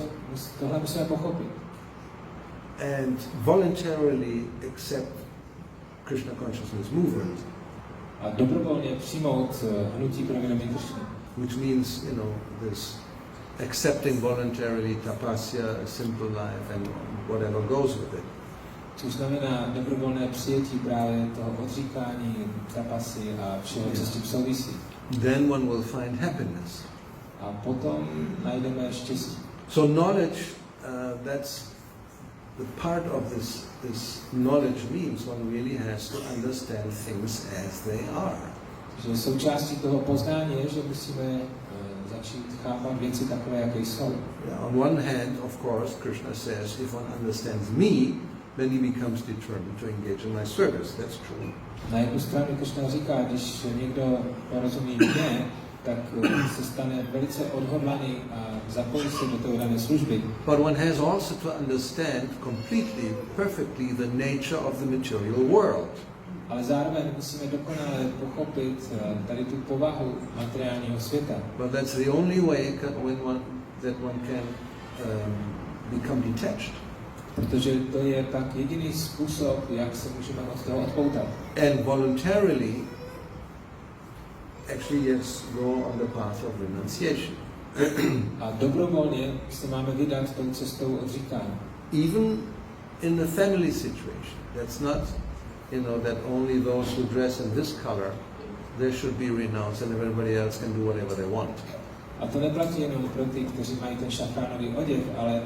S2: tohle musíme pochopit.
S1: And voluntarily accept Krishna consciousness movement.
S2: A dobrovolně přijmout hnutí pro vědomí Krishny.
S1: Which means, this accepting voluntarily tapasya, a simple life, and whatever goes with it.
S2: Což znamená dobrovolné přijetí právě toho odříkání, tapasy a všeho, co s tím souvisí.
S1: Then one will find happiness.
S2: A potom najdeme štěstí.
S1: So knowledge, that's the part of this knowledge means one really has to understand things as they are.
S2: Že součástí toho poznání je, že musíme začít chápat věci takové, jaké jsou.
S1: Yeah, on one hand, of course, Krishna says, if one understands me, then he becomes determined to engage in my service. That's true.
S2: Na jednu stranu Krishna říká, když někdo porozumí mě, tak se stane velice odhodlaný a zapojí se do té dané služby.
S1: But one has also to understand completely, perfectly the nature of the material world.
S2: Ale zároveň musíme dokonale pochopit tady tu povahu materiálního světa.
S1: But that's the only way that one can become detached.
S2: Protože to je pak jediný způsob, jak se můžeme od toho odpoutat.
S1: And voluntarily actually yes, go on the path of renunciation.
S2: A dobrovolně se máme vydat tou cestou odříkání.
S1: Even in the family situation, that's not, that only those who dress in this color, they should be renounced and everybody else can do whatever they want.
S2: A to neplatí jenom pro ty, kteří mají ten šafránový oděv, ale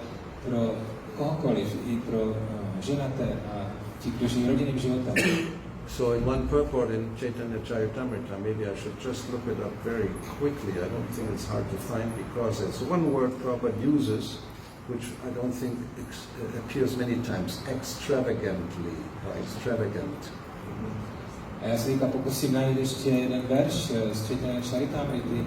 S2: pro kohokoliv, i pro ženaté a ti, kdo žijí rodinným životem.
S1: So in one purport in Chaitanya Charitamrita, maybe I should just look it up very quickly. I don't think it's hard to find because there's one word Prabhupada uses, which I don't think appears many times, extravagantly or extravagant.
S2: A já se teďka pokusím najít ještě jeden verš z Chaitanya Charitamrity,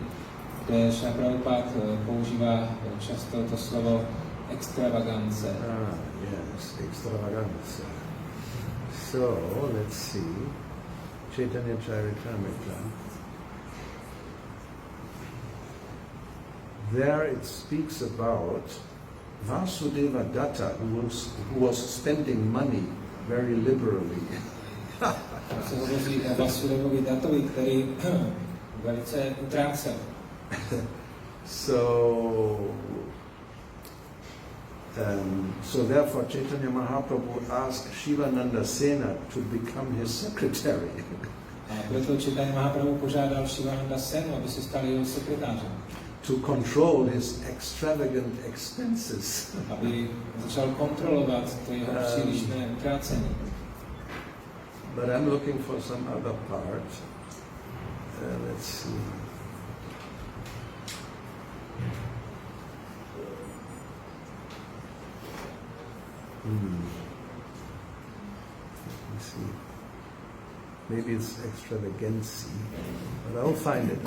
S2: kde Šála Prabhupád používá často to slovo extravagance.
S1: Yes, extravagance. So, let's see. Chaitanya Charitamrita. There it speaks about Vasudeva Datta, who was spending money very liberally.
S2: Se hovoří o Vasudevovi Dattovi, který velice utrácel.
S1: So therefore Chaitanya Mahaprabhu asked Shivananda Sena to become his secretary.
S2: A proto Chaitanya Mahaprabhu požádal Shivananda Senu, aby se stal jeho sekretářem.
S1: To control his extravagant expenses.
S2: Aby začal kontrolovat to jeho přílišné utrácení.
S1: But I'm looking for some other part. Let's see. Let me see. Maybe it's extravagancy, but I'll find it.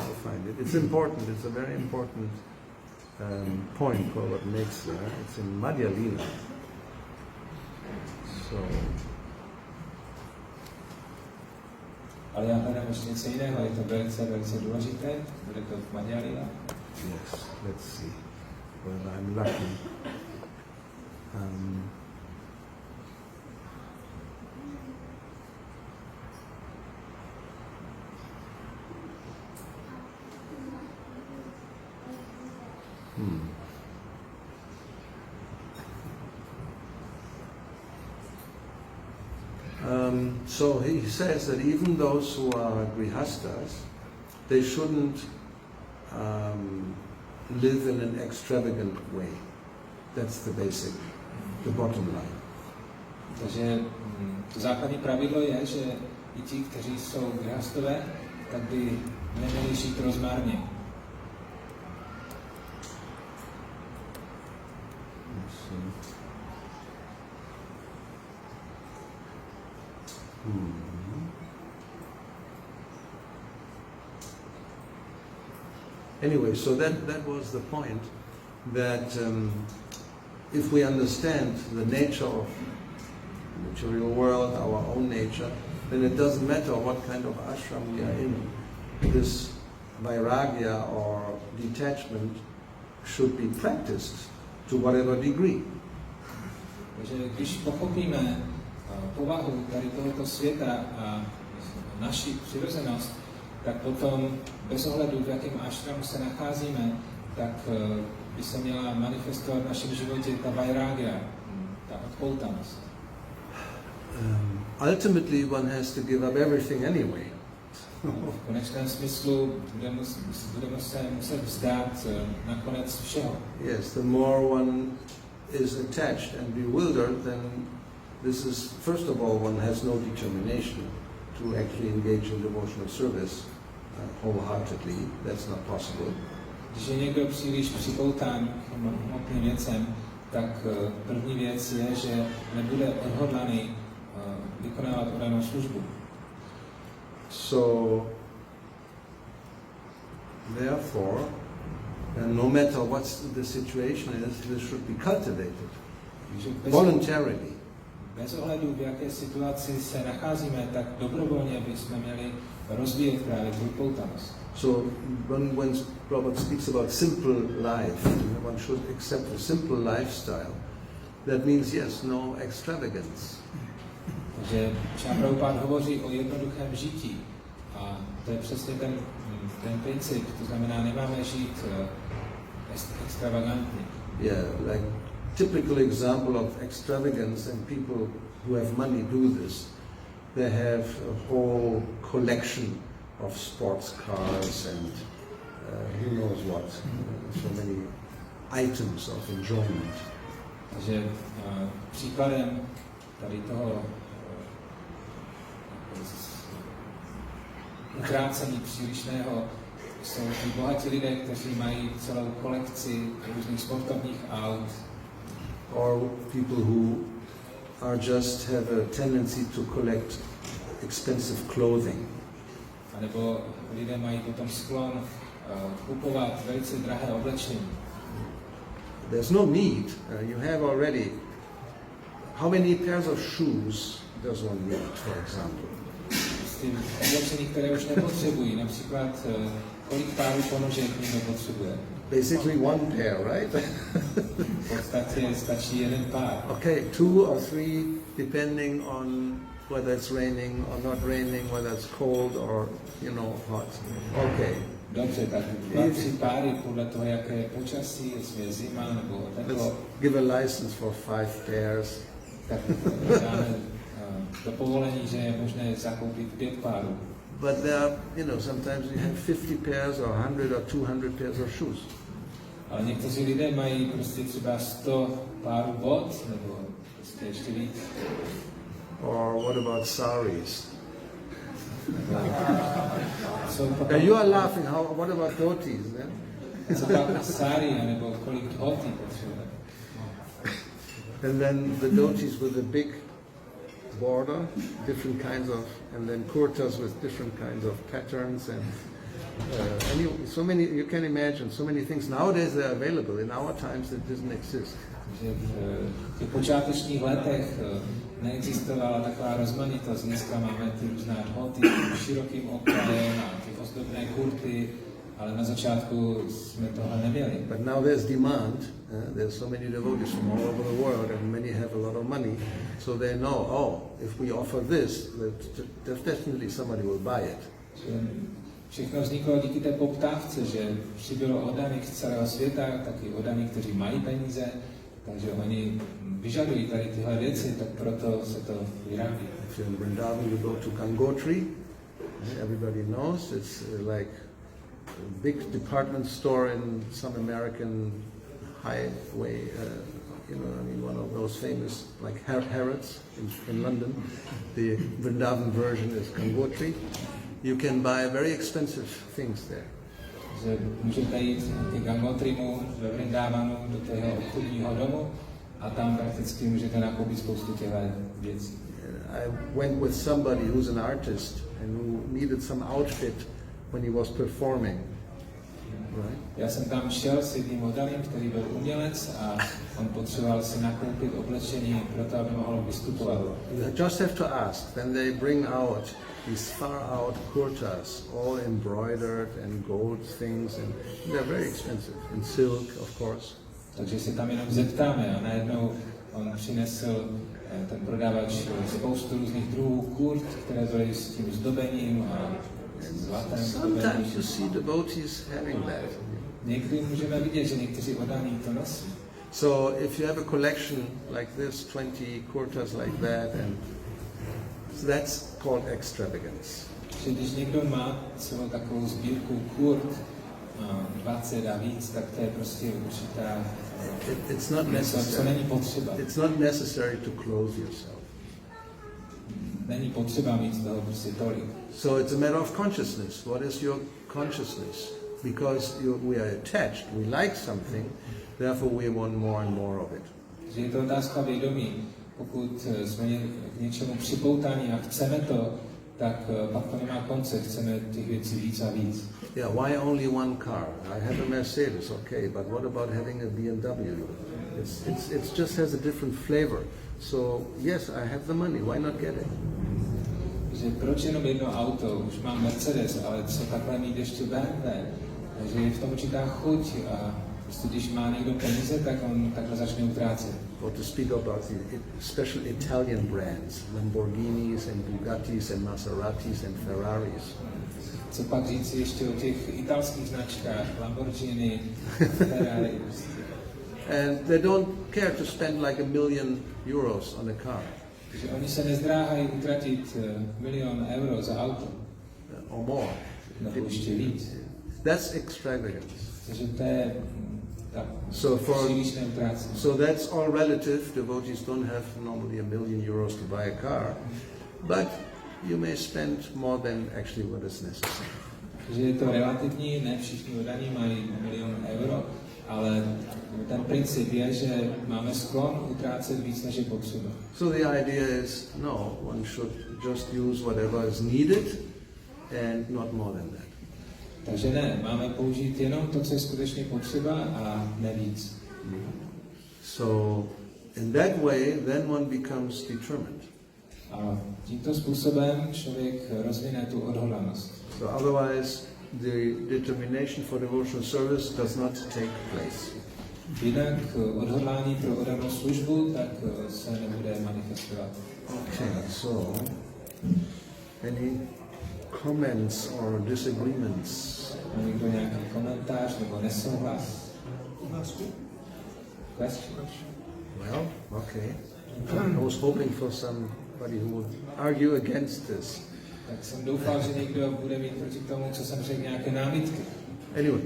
S1: It's important. It's a very important point for what makes there. It's in Madhya Lila. So.
S2: Ale já hledám ještě něco jiného, je to velice, velice důležité, bude to v Madhya Lila.
S1: Yes, let's see. Well, I'm lucky. So he says that even those who are grihastas, they shouldn't live in an extravagant way. That's the bottom line.
S2: Takže to základní pravidlo je, že i ti, kteří jsou grihastové, tak by neměli žít rozmarně.
S1: Anyway, so that was the point, that if we understand the nature of the material world, our own nature, then it doesn't matter what kind of ashram we are in. This vairagya or detachment should be practiced to whatever degree.
S2: Takže když pochopíme povahu tady tohoto světa a naši přirozenost, tak potom bez ohledu, v jakém ashramu se nacházíme, tak by se měla manifestovat v našem životě ta vairagya, ta odpoutanost.
S1: Ultimately, one has to give up everything anyway.
S2: V konečném smyslu budeme se muset vzdát nakonec všeho.
S1: Yes, the more one is attached and bewildered, then this is, first of all, one has no determination to actually engage in devotional service wholeheartedly. That's not possible.
S2: Když je někdo příliš připoután k hmotným věcem, tak první věc je, že nebude odhodlaný vykonávat oddanou službu.
S1: So, therefore, no matter what the situation is, this should be cultivated voluntarily.
S2: Bez ohledu, v jaké situaci se nacházíme, tak dobrovolně bychom měli rozvíjet právě tu poutanost.
S1: So, when Prabhupada speaks about simple life, one should accept a simple lifestyle. That means, yes, no extravagance.
S2: Takže Prabhupada hovoří o jednoduchém žití a to je přesně ten princip, to znamená, nemáme žít extravagantně.
S1: Yeah, like typical example of extravagance, and people who have money do this. They have a whole collection of sports cars and who knows what, so many items of enjoyment.
S2: Takže příkladem tady toho ukrácení přílišného jsou ty bohatí lidé, kteří mají celou kolekci různých sportovních aut.
S1: Or people who are just have a tendency to collect expensive clothing.
S2: A nebo lidé mají potom sklon kupovat velice drahé oblečení.
S1: There's no need. You have already. How many pairs of shoes does one need, for example?
S2: Ty oblečení, které už nepotřebují, například kolik párů ponožek nepotřebuje.
S1: Basically one pair, right?
S2: V podstatě stačí jeden pár.
S1: Okay, 2 or 3, depending on whether it's raining or not raining, whether it's cold or, hot. Okay.
S2: Dobře, tak 2-3 páry podle toho, jaké je počasí, jestli je zima nebo teplo.
S1: Let's give a license for 5 pairs.
S2: Tak dáme to povolení, že je možné zakoupit 5 párů.
S1: But there are, sometimes you have 50 pairs or 100 or 200 pairs of shoes.
S2: Ale někteří lidé mají prostě třeba 100 párů bot, nebo prostě ještě víc.
S1: Or what about saris?
S2: So,
S1: You are laughing. What about dhotis?
S2: Co pak sari, nebo kolik dhoti potřebuje.
S1: And then the dhotis with a big border, different kinds of, and then kurtas with different kinds of patterns and so many. You can imagine so many things nowadays. They are available. In our times, it doesn't exist.
S2: Takže v těch počátečních letech neexistovala taková rozmanitost. Dneska máme ty různá dhoty s širokým okrajem a ty ozdobné kurty, ale na začátku jsme tohle neměli.
S1: But now there's demand. There's so many devotees from all over the world, and many have a lot of money, so they know. If we offer this, definitely somebody will buy it.
S2: Všechno vzniklo díky té poptávce, že přibylo oddaných z celého světa, taky oddaných, kteří mají peníze, takže oni vyžadují tady tyhle věci, tak proto se to vyrábí.
S1: If in Vrindavan you go to Gangotri, everybody knows it's like a big department store in some American highway, one of those famous like Harrods in London. The Vrindavan version is Gangotri. you can buy very expensive things there.
S2: Že můžete jít k Gangotrimu ve Vrindávanu do tého obchodního domu a tam prakticky můžete nakoupit spoustu těchto věcí.
S1: I went with somebody who's an artist and who needed some outfit when he was performing. Right?
S2: Já jsem tam šel s jedním modalem, který byl umělec a on potřeboval si nakoupit oblečení pro to, aby mohl vystupovat.
S1: You just have to ask. Then they bring out these far out kurtas, all embroidered and gold things, and they're very expensive. And silk, of course.
S2: Takže se tam jenom zeptáme a najednou on přinesl ten prodavač spoustu různých druhů kurt, které byly s tím zdobením a zlatem.
S1: Sometimes you see devotees having that.
S2: Někdy můžeme vidět, že někteří oddaní to nosí.
S1: So if you have a collection like this, 20 kurtas like that, and so that's called extravagance.
S2: Že když někdo má celou takovou sbírku kurt, 20 a víc, tak to je prostě určitá
S1: It's not necessary.
S2: co není potřeba.
S1: It's not necessary to clothe yourself.
S2: Není potřeba mít toho prostě tolik.
S1: So it's a matter of consciousness. What is your consciousness? Because we are attached, we like something, therefore we want more and more of it.
S2: Že je to otázka vědomí. Pokud jsme k něčemu připoutáni a chceme to, tak pak to nemá konce, chceme těch věcí víc a víc.
S1: Yeah, why only one car? I have a Mercedes, okay, but what about having a BMW? It just has a different flavor. So yes, I have the money, why not get it?
S2: Že proč jenom jedno auto? Už mám Mercedes, ale co takhle mít ještě BMW? Takže je v tom určitá chuť a prostě když má někdo peníze, tak on takhle začne utrácet.
S1: Or to speak about the special Italian brands, Lamborghinis and Bugattis and Maseratis and Ferraris.
S2: Co pak říct ještě o těch italských značkách, Lamborghini, Ferrari.
S1: And they don't care to spend like €1 million on a car.
S2: Takže oni se nezdráhají utratit €1 000 000 za auto.
S1: Or more.
S2: Nebo ještě víc.
S1: That's extravagance.
S2: Takže to je přílišné utrácení.
S1: So that's all relative. Devotees don't have normally €1 million to buy a car, but you may spend more than actually what is necessary.
S2: Takže je to relativní, ne všichni oddaní mají €1 000 000, ale ten princip je, že máme sklon utrácet víc, než je potřeba.
S1: So the idea is, no, one should just use whatever is needed and not more than that.
S2: Takže ne, máme použít jenom to, co je skutečně potřeba a ne víc.
S1: So in that way, then one becomes determined.
S2: A tímto způsobem člověk rozvine tu odhodlanost.
S1: So otherwise, the determination for devotional service does not take place.
S2: Jinak odhodlání pro oddanou službu tak se nebude manifestovat.
S1: Okay, so any comments or disagreements?
S2: Má někdo nějaký komentář nebo nesouhlas? Question?
S1: Well, okay. I was hoping for somebody who would argue against this.
S2: Tak jsem doufal, že někdo bude mít proti tomu, co jsem řekl, nějaké námitky.
S1: Anyway.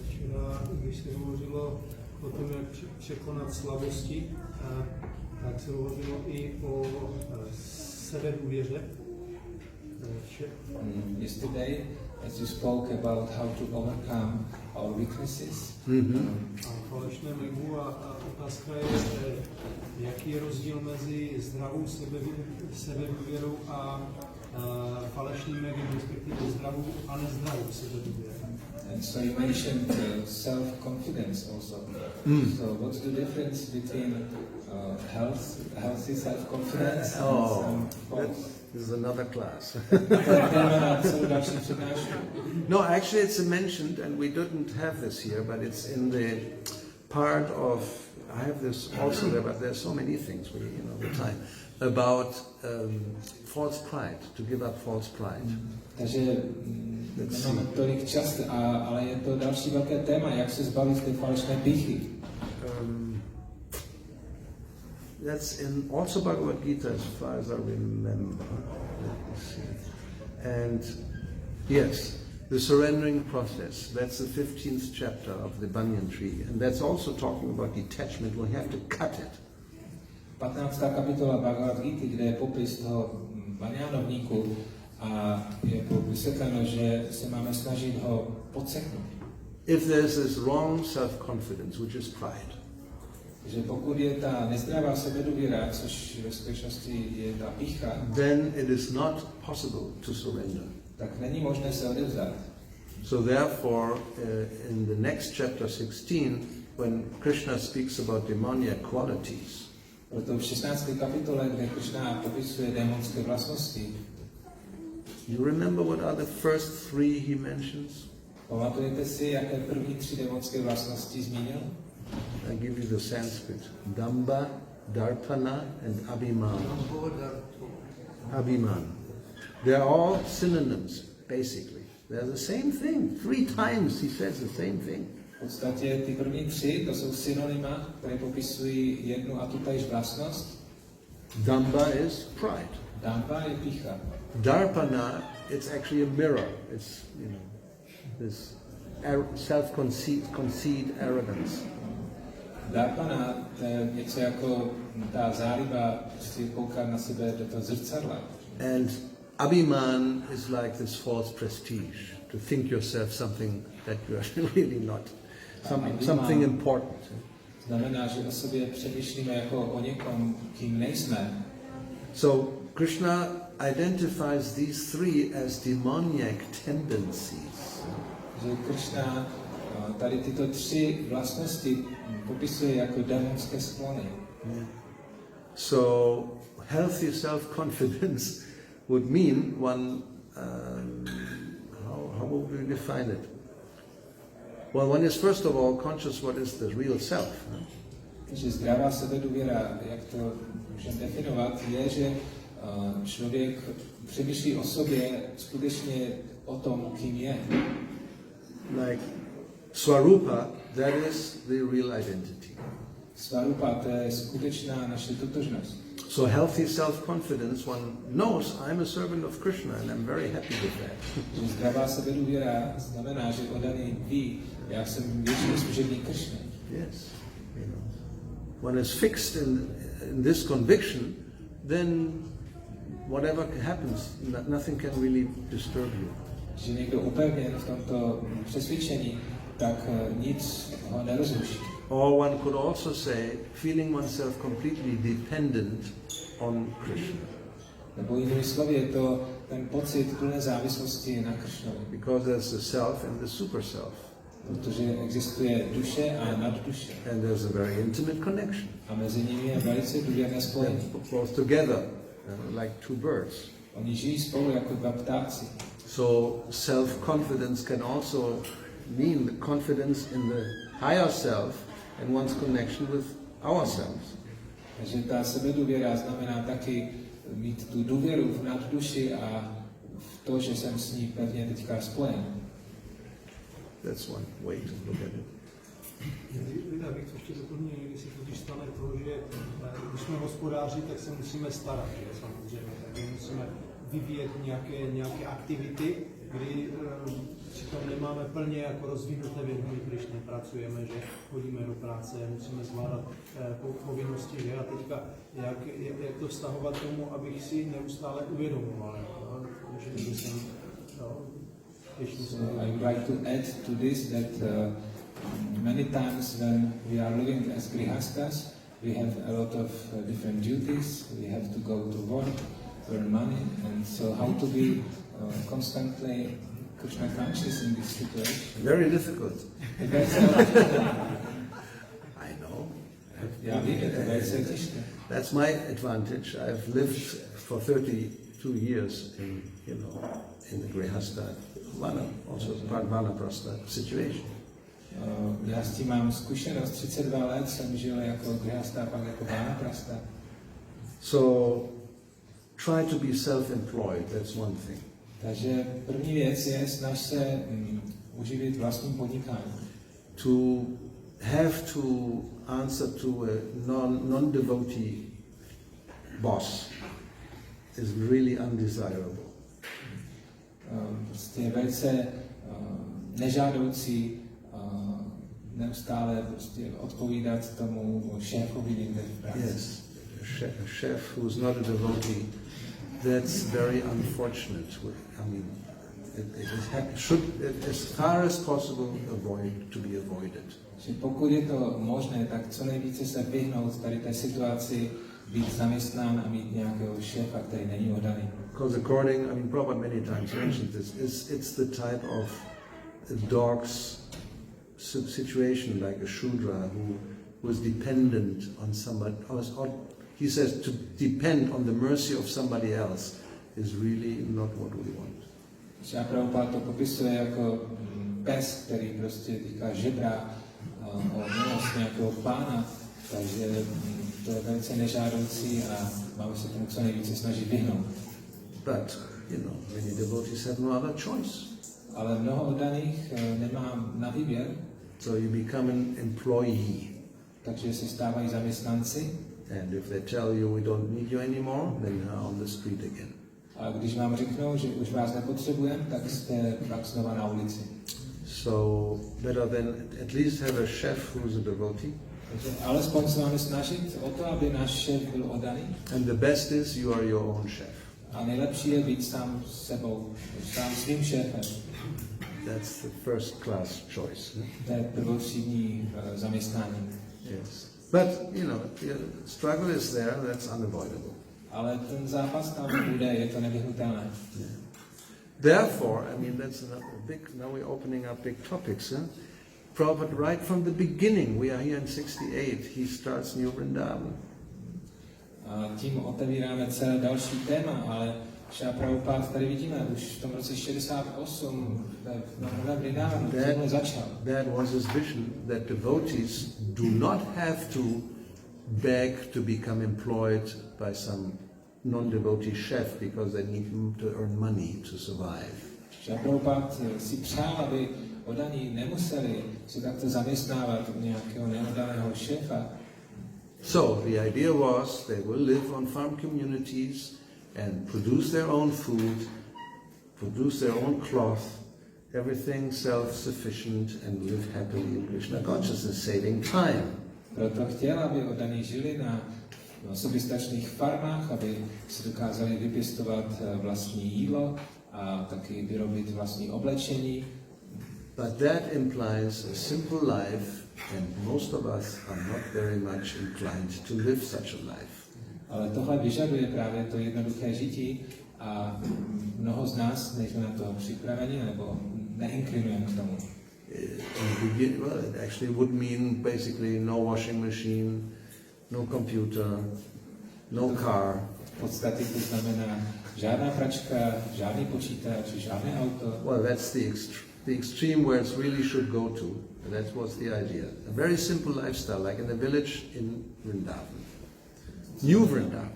S3: Včera, když se hovořilo o tom, jak překonat slabosti, tak se hovořilo i o sebedůvěře.
S2: Yesterday, as you spoke about how to overcome our weaknesses.
S3: A falešném egu a otázka je, jaký je rozdíl mezi zdravou sebedůvěrou a falešným egem, respektive zdravou a nezdravou sebedůvěrou.
S2: And so you mentioned self-confidence also. So what's the difference between healthy self-confidence and false?
S1: This is another class. No, actually it's mentioned, and we didn't have this here, but it's in the part of, I have this also there, but there's so many things, the time, about false pride, to give up false pride.
S2: Takže nemáme tolik času, ale je to další velké téma, jak se zbavit té falešné pýchy.
S1: That's in also Bhagavad Gita, as far as I remember. Let me see. And yes, the surrendering process. That's the 15th chapter of the banyan tree, and that's also talking about detachment. We have to cut it.
S2: 15. kapitola Bhagavad Gita, kde je popis toho baňánovníku a je vysvětleno, že se máme snažit ho podseknout.
S1: If there's this wrong self-confidence, which is pride,
S2: Že pokud je ta nezdravá sebedůvěra, což ve skutečnosti je ta pýcha,
S1: then it is not possible to surrender.
S2: tak není možné se odevzdat.
S1: So therefore, in the next chapter 16, when Krishna speaks about demoniac qualities,
S2: Proto v 16. kapitole, kde Krishna popisuje démonské vlastnosti,
S1: you remember what are the first three he mentions?
S2: pamatujete si, jaké první 3 démonské vlastnosti zmínil?
S1: I give you the Sanskrit. Damba, Darpana and Abhiman. Abhiman. They're all synonyms, basically. They're the same thing. 3 times he says the same thing.
S2: V podstatě ty první 3, to jsou synonyma, které popisují jednu a tutéž vlastnost.
S1: Damba is pride.
S2: Damba je pýcha.
S1: Darpana, it's actually a mirror. It's, this self-conceit arrogance.
S2: Darpana, to je něco jako ta záliba, prostě koukat na sebe do toho zrcadla.
S1: And Abhiman is like this false prestige, to think yourself something that you are really not, something important.
S2: Znamená, že o sobě přemýšlíme jako o někom, kým nejsme.
S1: So Krishna identifies these 3 as demoniac tendencies.
S2: Že Krishna tady tyto 3 vlastnosti popisuje jako démonské sklony.
S1: So healthy self-confidence would mean one, how would we define it? Well, one is first of all conscious what is the real self.
S2: Takže zdravá sebedůvěra, jak to můžeme definovat, je, že člověk přemýšlí o sobě skutečně o tom, kým je.
S1: Like Swarupa, that is the real identity.
S2: Swarupa, to je skutečná naše totožnost.
S1: So healthy self-confidence, one knows I'm a servant of Krishna and I'm very happy with that.
S2: Že zdravá sebedůvěra znamená, že oddaný ví, já jsem věčný služebník Krishny.
S1: Yes. One is fixed in this conviction, then whatever happens, nothing can really disturb you.
S2: Že někdo upevněn v tomto přesvědčení, tak nic ho nerozruší.
S1: Or one could also say, feeling oneself completely dependent on Krishna.
S2: Nebo jinými slovy je to ten pocit plné závislosti na Krishnovi.
S1: Because there's the self and the super self.
S2: Protože existuje duše a nadduše.
S1: And there's a very intimate connection.
S2: A mezi nimi je velice důvěrné spojení.
S1: Both together, like 2 birds.
S2: Oni žijí spolu jako 2 ptáci.
S1: So self-confidence can also mean the confidence in the higher self and one's connection with ourselves.
S2: Takže ta sebedůvěra znamená taky mít tu důvěru v nadduši a v to, že jsem s ní pevně teďka spojen.
S1: That's one way to look at it.
S3: Já bych to ještě doplnil, když se totiž stane to, že když jsme hospodáři, tak se musíme starat, že? Samozřejmě, takže musíme vyvíjet nějaké aktivity, kdy přitom nemáme plně jako rozvinuté vědomí, když nepracujeme, že chodíme do práce, musíme zvládat povinnosti, že? A teďka, jak to vztahovat k tomu, abych si neustále uvědomoval, že jsem
S2: So I would like to add to this that many times when we are living as grihastas, we have a lot of different duties. We have to go to work, earn money, and so how to be constantly Krishna conscious in this situation?
S1: Very difficult. I know. That's my advantage. I've lived for 32 years in the grihasta, also vanaprastha situation.
S2: Já s tím mám zkušenost, 32 let jsem žil jako grihasta, pak jako vanaprastha.
S1: So try to be self-employed, that's one thing.
S2: Takže první věc je, snaž se uživit vlastním podnikáním.
S1: To have to answer to a non-devotee boss is really undesirable.
S2: Prostě je velice nežádoucí neustále prostě odpovídat tomu šéfovi někde v práci.
S1: Yes, a chef who is not a devotee that's very unfortunate. I mean, should, as far as possible, to be avoided.
S2: Že pokud je to možné, tak co nejvíce se vyhnout tady té situaci, být zaměstnán a mít nějakého šéfa, který není oddaný.
S1: Because according, I mean, Prabhupada many times mentioned this, it's the type of a dog's situation, like a Shudra who is dependent on somebody. He says to depend on the mercy of somebody else is really not what we want.
S2: Prabhupada to popisuje jako pes, který prostě týká žebra o milost nějakého pána, takže to je velice nežádoucí a máme se tomu co nejvíce snažit vyhnout.
S1: But, many devotees have no other choice.
S2: Ale mnoho oddaných nemá na výběr.
S1: So you become an employee.
S2: Takže se stávají zaměstnanci.
S1: And if they tell you we don't need you anymore, then you're on the street again.
S2: A když vám řeknou, že už vás nepotřebujeme, tak jste pak znova na ulici.
S1: So better than at least have a chef who's a devotee.
S2: Takže alespoň se máme snažit o to, aby náš šéf byl oddaný.
S1: And the best is you are your own chef.
S2: A nejlepší je být sám sebou, sám svým šéfem.
S1: That's the first class choice.
S2: To je prvotřídní zaměstnání.
S1: Yes. But, the struggle is there, that's unavoidable.
S2: Ale ten zápas tam bude, je to nevyhnutelné.
S1: Yeah. Therefore, I mean, that's now we're opening up big topics. Prabhupada, right from the beginning, we are here in 68, he starts New Vrindavan.
S2: A tím otevíráme celé další téma, ale Prabhupada tady vidíme, už v tom roce 68 v Vrindávanu tohle začal.
S1: That was his vision, that devotees do not have to beg to become employed by some non-devotee chef because they need to earn money to survive.
S2: Prabhupada si přál, aby oddaní nemuseli se takto zaměstnávat od nějakého neoddaného šéfa.
S1: So the idea was they will live on farm communities and produce their own food, produce their own cloth, everything self-sufficient and live happily in Krishna consciousness, saving time.
S2: Proto chtěl, aby oddaní žili na soběstačných farmách, aby si dokázali vypěstovat vlastní jídlo a taky vyrobit vlastní oblečení.
S1: But that implies a simple life, and most of us are not very much inclined to live such a life.
S2: Ale tohle vyžaduje právě to jednoduché žití a mnoho z nás nejsme na to připraveni nebo neinklinujeme k tomu.
S1: Well, it actually would mean basically no washing machine, no computer, no car.
S2: V podstatě to znamená žádná pračka, žádný počítač, žádné auto.
S1: Well, that's the extreme where it really should go to. That was the idea. A very simple lifestyle, like in a village in Vrindavan. New Vrindavan.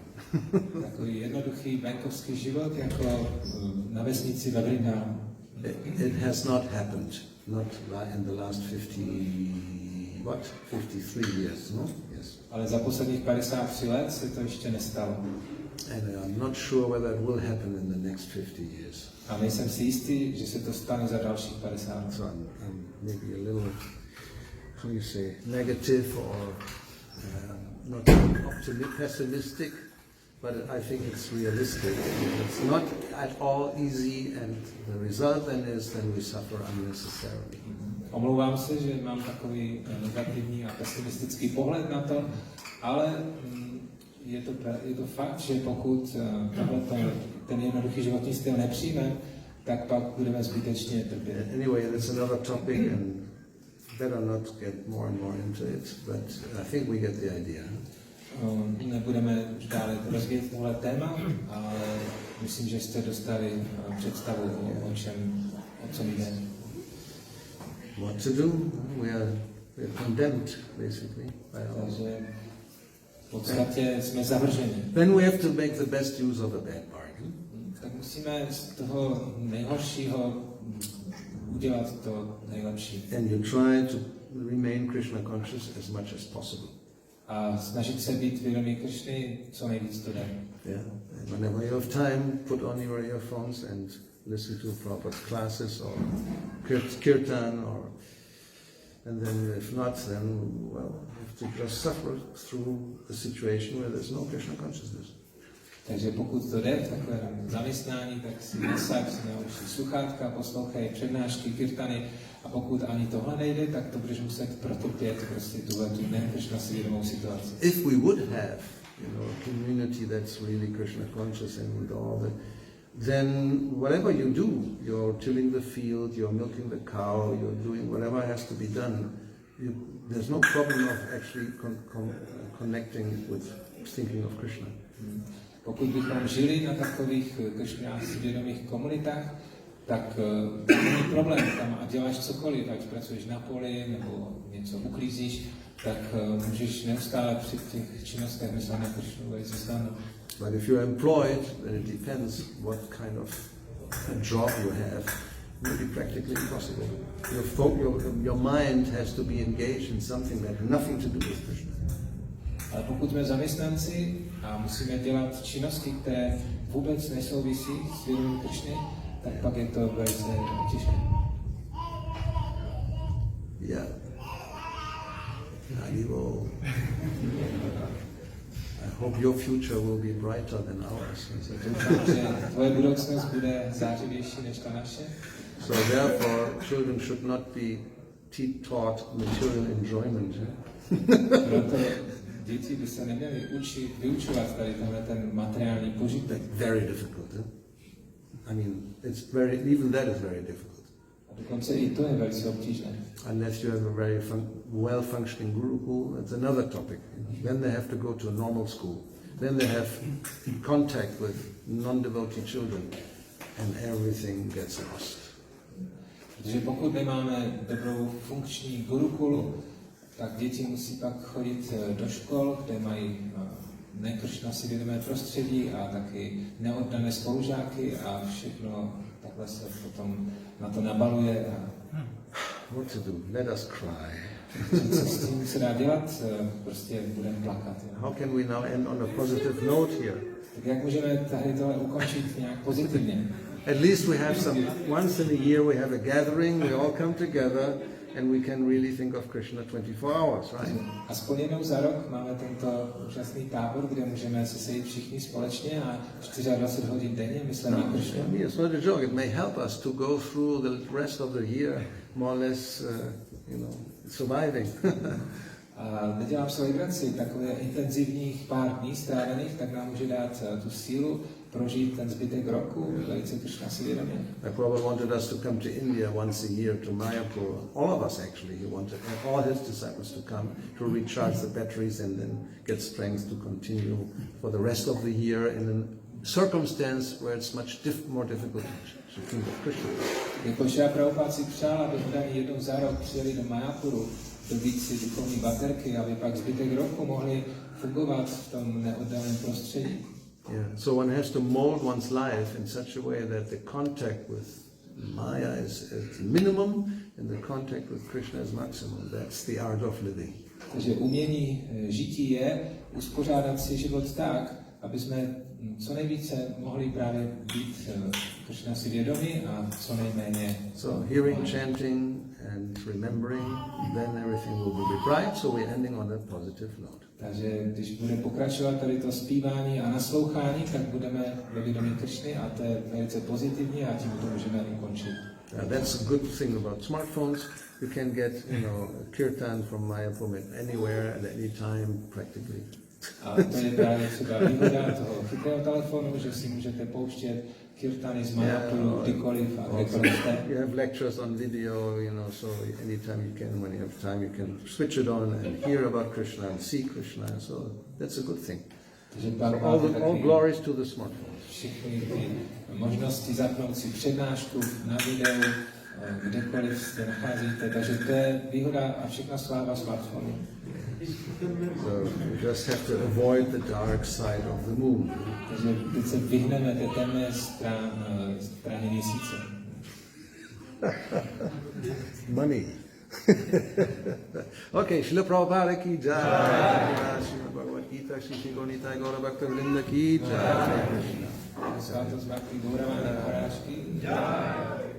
S2: Takový jednoduchý venkovský život jako na vesnici ve Vrindávanu.
S1: It has not happened, not in the last 53 years, no? Yes.
S2: Ale za posledních 53 let se to ještě nestalo.
S1: And I'm not sure whether it will happen in the next 50 years.
S2: A nejsem si jistý, že se to stane za dalších 50 let.
S1: So I'm maybe a little, how you say, negative or not pessimistic, but I think it's realistic. It's not at all easy, and the result then is that we suffer unnecessarily.
S2: Omlouvám se, že mám takový negativní a pesimistický pohled na to, ale je to fakt, že pokud ten jednoduchý životní styl nepřijme, tak pak budeme zbytečně trpět.
S1: Anyway, that's another topic, and better not get more and more into it, but I think we get the idea.
S2: Nebudeme dále rozvíjet tohle téma, ale myslím, že jste dostali představu o čem jde.
S1: What to do? We're condemned, basically.
S2: Takže v podstatě jsme zavrženi.
S1: Then we have to make the best use of a bad bargain.
S2: Tak musíme z toho nejhoršího udělat to nejlepší.
S1: And you try to remain Krishna conscious as much as possible.
S2: A snažit se být vědomý Krishny co nejvíc to jde.
S1: Yeah. And whenever you have time, put on your earphones and listen to proper classes or kirtan, and then if not, then well, you have to just suffer through a situation where there's no Krishna consciousness.
S2: Takže pokud to jde v takovém zaměstnání, tak si nasaď na uši sluchátka, poslouchej přednášky, kirtany, a pokud ani tohle nejde, tak to budeš muset protrpět prostě tuhle tu nekršna si vědomou situaci.
S1: If we would have, a community that's really Krishna conscious and with all the, then whatever you do, you're tilling the field, you're milking the cow, you're doing whatever has to be done, there's no problem of actually connecting with thinking of Krishna.
S2: Pokud bychom žili na takových kršňářsky vědomých komunitách, tak není problém tam a děláš cokoliv, ať pracuješ na poli nebo něco uklízíš, tak můžeš neustále při těch činnostech myslet na Kršnu velice snadno.
S1: But if you're employed, then it depends what kind of job you have. It will be practically impossible. Your mind has to be engaged in something that has nothing to do with Krishna.
S2: Ale pokud jsme zaměstnanci a musíme dělat činnosti, které vůbec nesouvisí s vědomím Kršny, tak pak je to velice těžké.
S1: Yeah. Haribo. I hope your future will be brighter than ours.
S2: Doufám, že tvoje budoucnost bude zářivější než ta naše.
S1: So therefore, children should not be taught material enjoyment.
S2: Proto děti by se neměly vyučovat tady ten materiální požitek.
S1: Very difficult. I mean, even that is very difficult.
S2: A dokonce i to je velice obtížné.
S1: Unless you have a very well-functioning gurukul, that's another topic. Then they have to go to a normal school. Then they have contact with non-devotee children, and everything gets lost.
S2: Protože pokud nemáme dobrou funkční gurukulu, tak děti musí pak chodit do škol, kde mají nekršna si vědomé prostředí a taky neoddané spolužáky a všechno takhle se potom na to nabaluje.
S1: What to do? Let us cry.
S2: Co s tím se dá dělat? Prostě budeme plakat.
S1: How can we now end on a positive note here?
S2: Tak jak můžeme tady tohle ukončit nějak pozitivně?
S1: At least we have once in a year we have a gathering, we all come together and we can really think of Krishna 24 hours, right?
S2: Aspoň jednou za rok máme tento úžasný tábor, kde můžeme se sejít všichni společně a 24 hodin denně myslet na Krishnu.
S1: It's not a joke. It may help us to go through the rest of the year more or less, surviving.
S2: A nedělám se legraci, takové intenzivních pár dní strávených, tak nám může dát tu sílu prožít ten zbytek roku velice Krishna si vědomě.
S1: Prabhupada wanted us to come to India once a year to Mayapur. All of us actually, he wanted all his disciples to come to recharge the batteries and then get strength to continue for the rest of the year in a circumstance where it's much more difficult to think of Krishna.
S2: Jako Šrila Prabhupada si přál, aby oni jednou za rok přijeli do Mayapuru, dobít si duchovní baterky, aby pak zbytek roku mohli fungovat v tom neoddaném prostředí.
S1: Yeah. So one has to mold one's life in such a way that the contact with Maya is minimum and the contact with Krishna is maximum. That's the art of living.
S2: Takže umění žití je uspořádat si život tak, aby jsme co nejvíce mohli právě být Krishna si vědomí a co nejméně.
S1: So hearing, chanting and remembering, then everything will be bright. So we're ending on a positive note.
S2: Takže když bude pokračovat tady to zpívání a naslouchání, tak budeme ve vědomí Krishny a to je velice pozitivní a tím to můžeme ukončit.
S1: That's a good thing about smartphones. You can get, kirtan from Mayapur anywhere at any time, practically.
S2: A to je právě třeba výhoda toho chytrého telefonu, že si můžete pouštět kirtany z Mayapuru kdykoliv a kdekoliv jste.
S1: You have lectures on video, so anytime you can, when you have time, you can switch it on and hear about Krishna and see Krishna. So that's a good thing. So all glories to the smartphone.
S2: Všechny ty možnosti zapnout si přednášku na videu, kdekoliv se nacházíte, takže to je výhoda a všechna sláva smartphonu.
S1: So you just have to avoid the dark side of the moon.
S2: Takže teď se vyhneme té temné straně měsíce.
S1: Money. Okay, Srila Prabhupada ki jai. Srimad Bhagavad Gita, Shri Gauranitai Gauravakta Vrinda ki jai.
S2: Svátost Bhakti Gauravani Maharaj ki jai.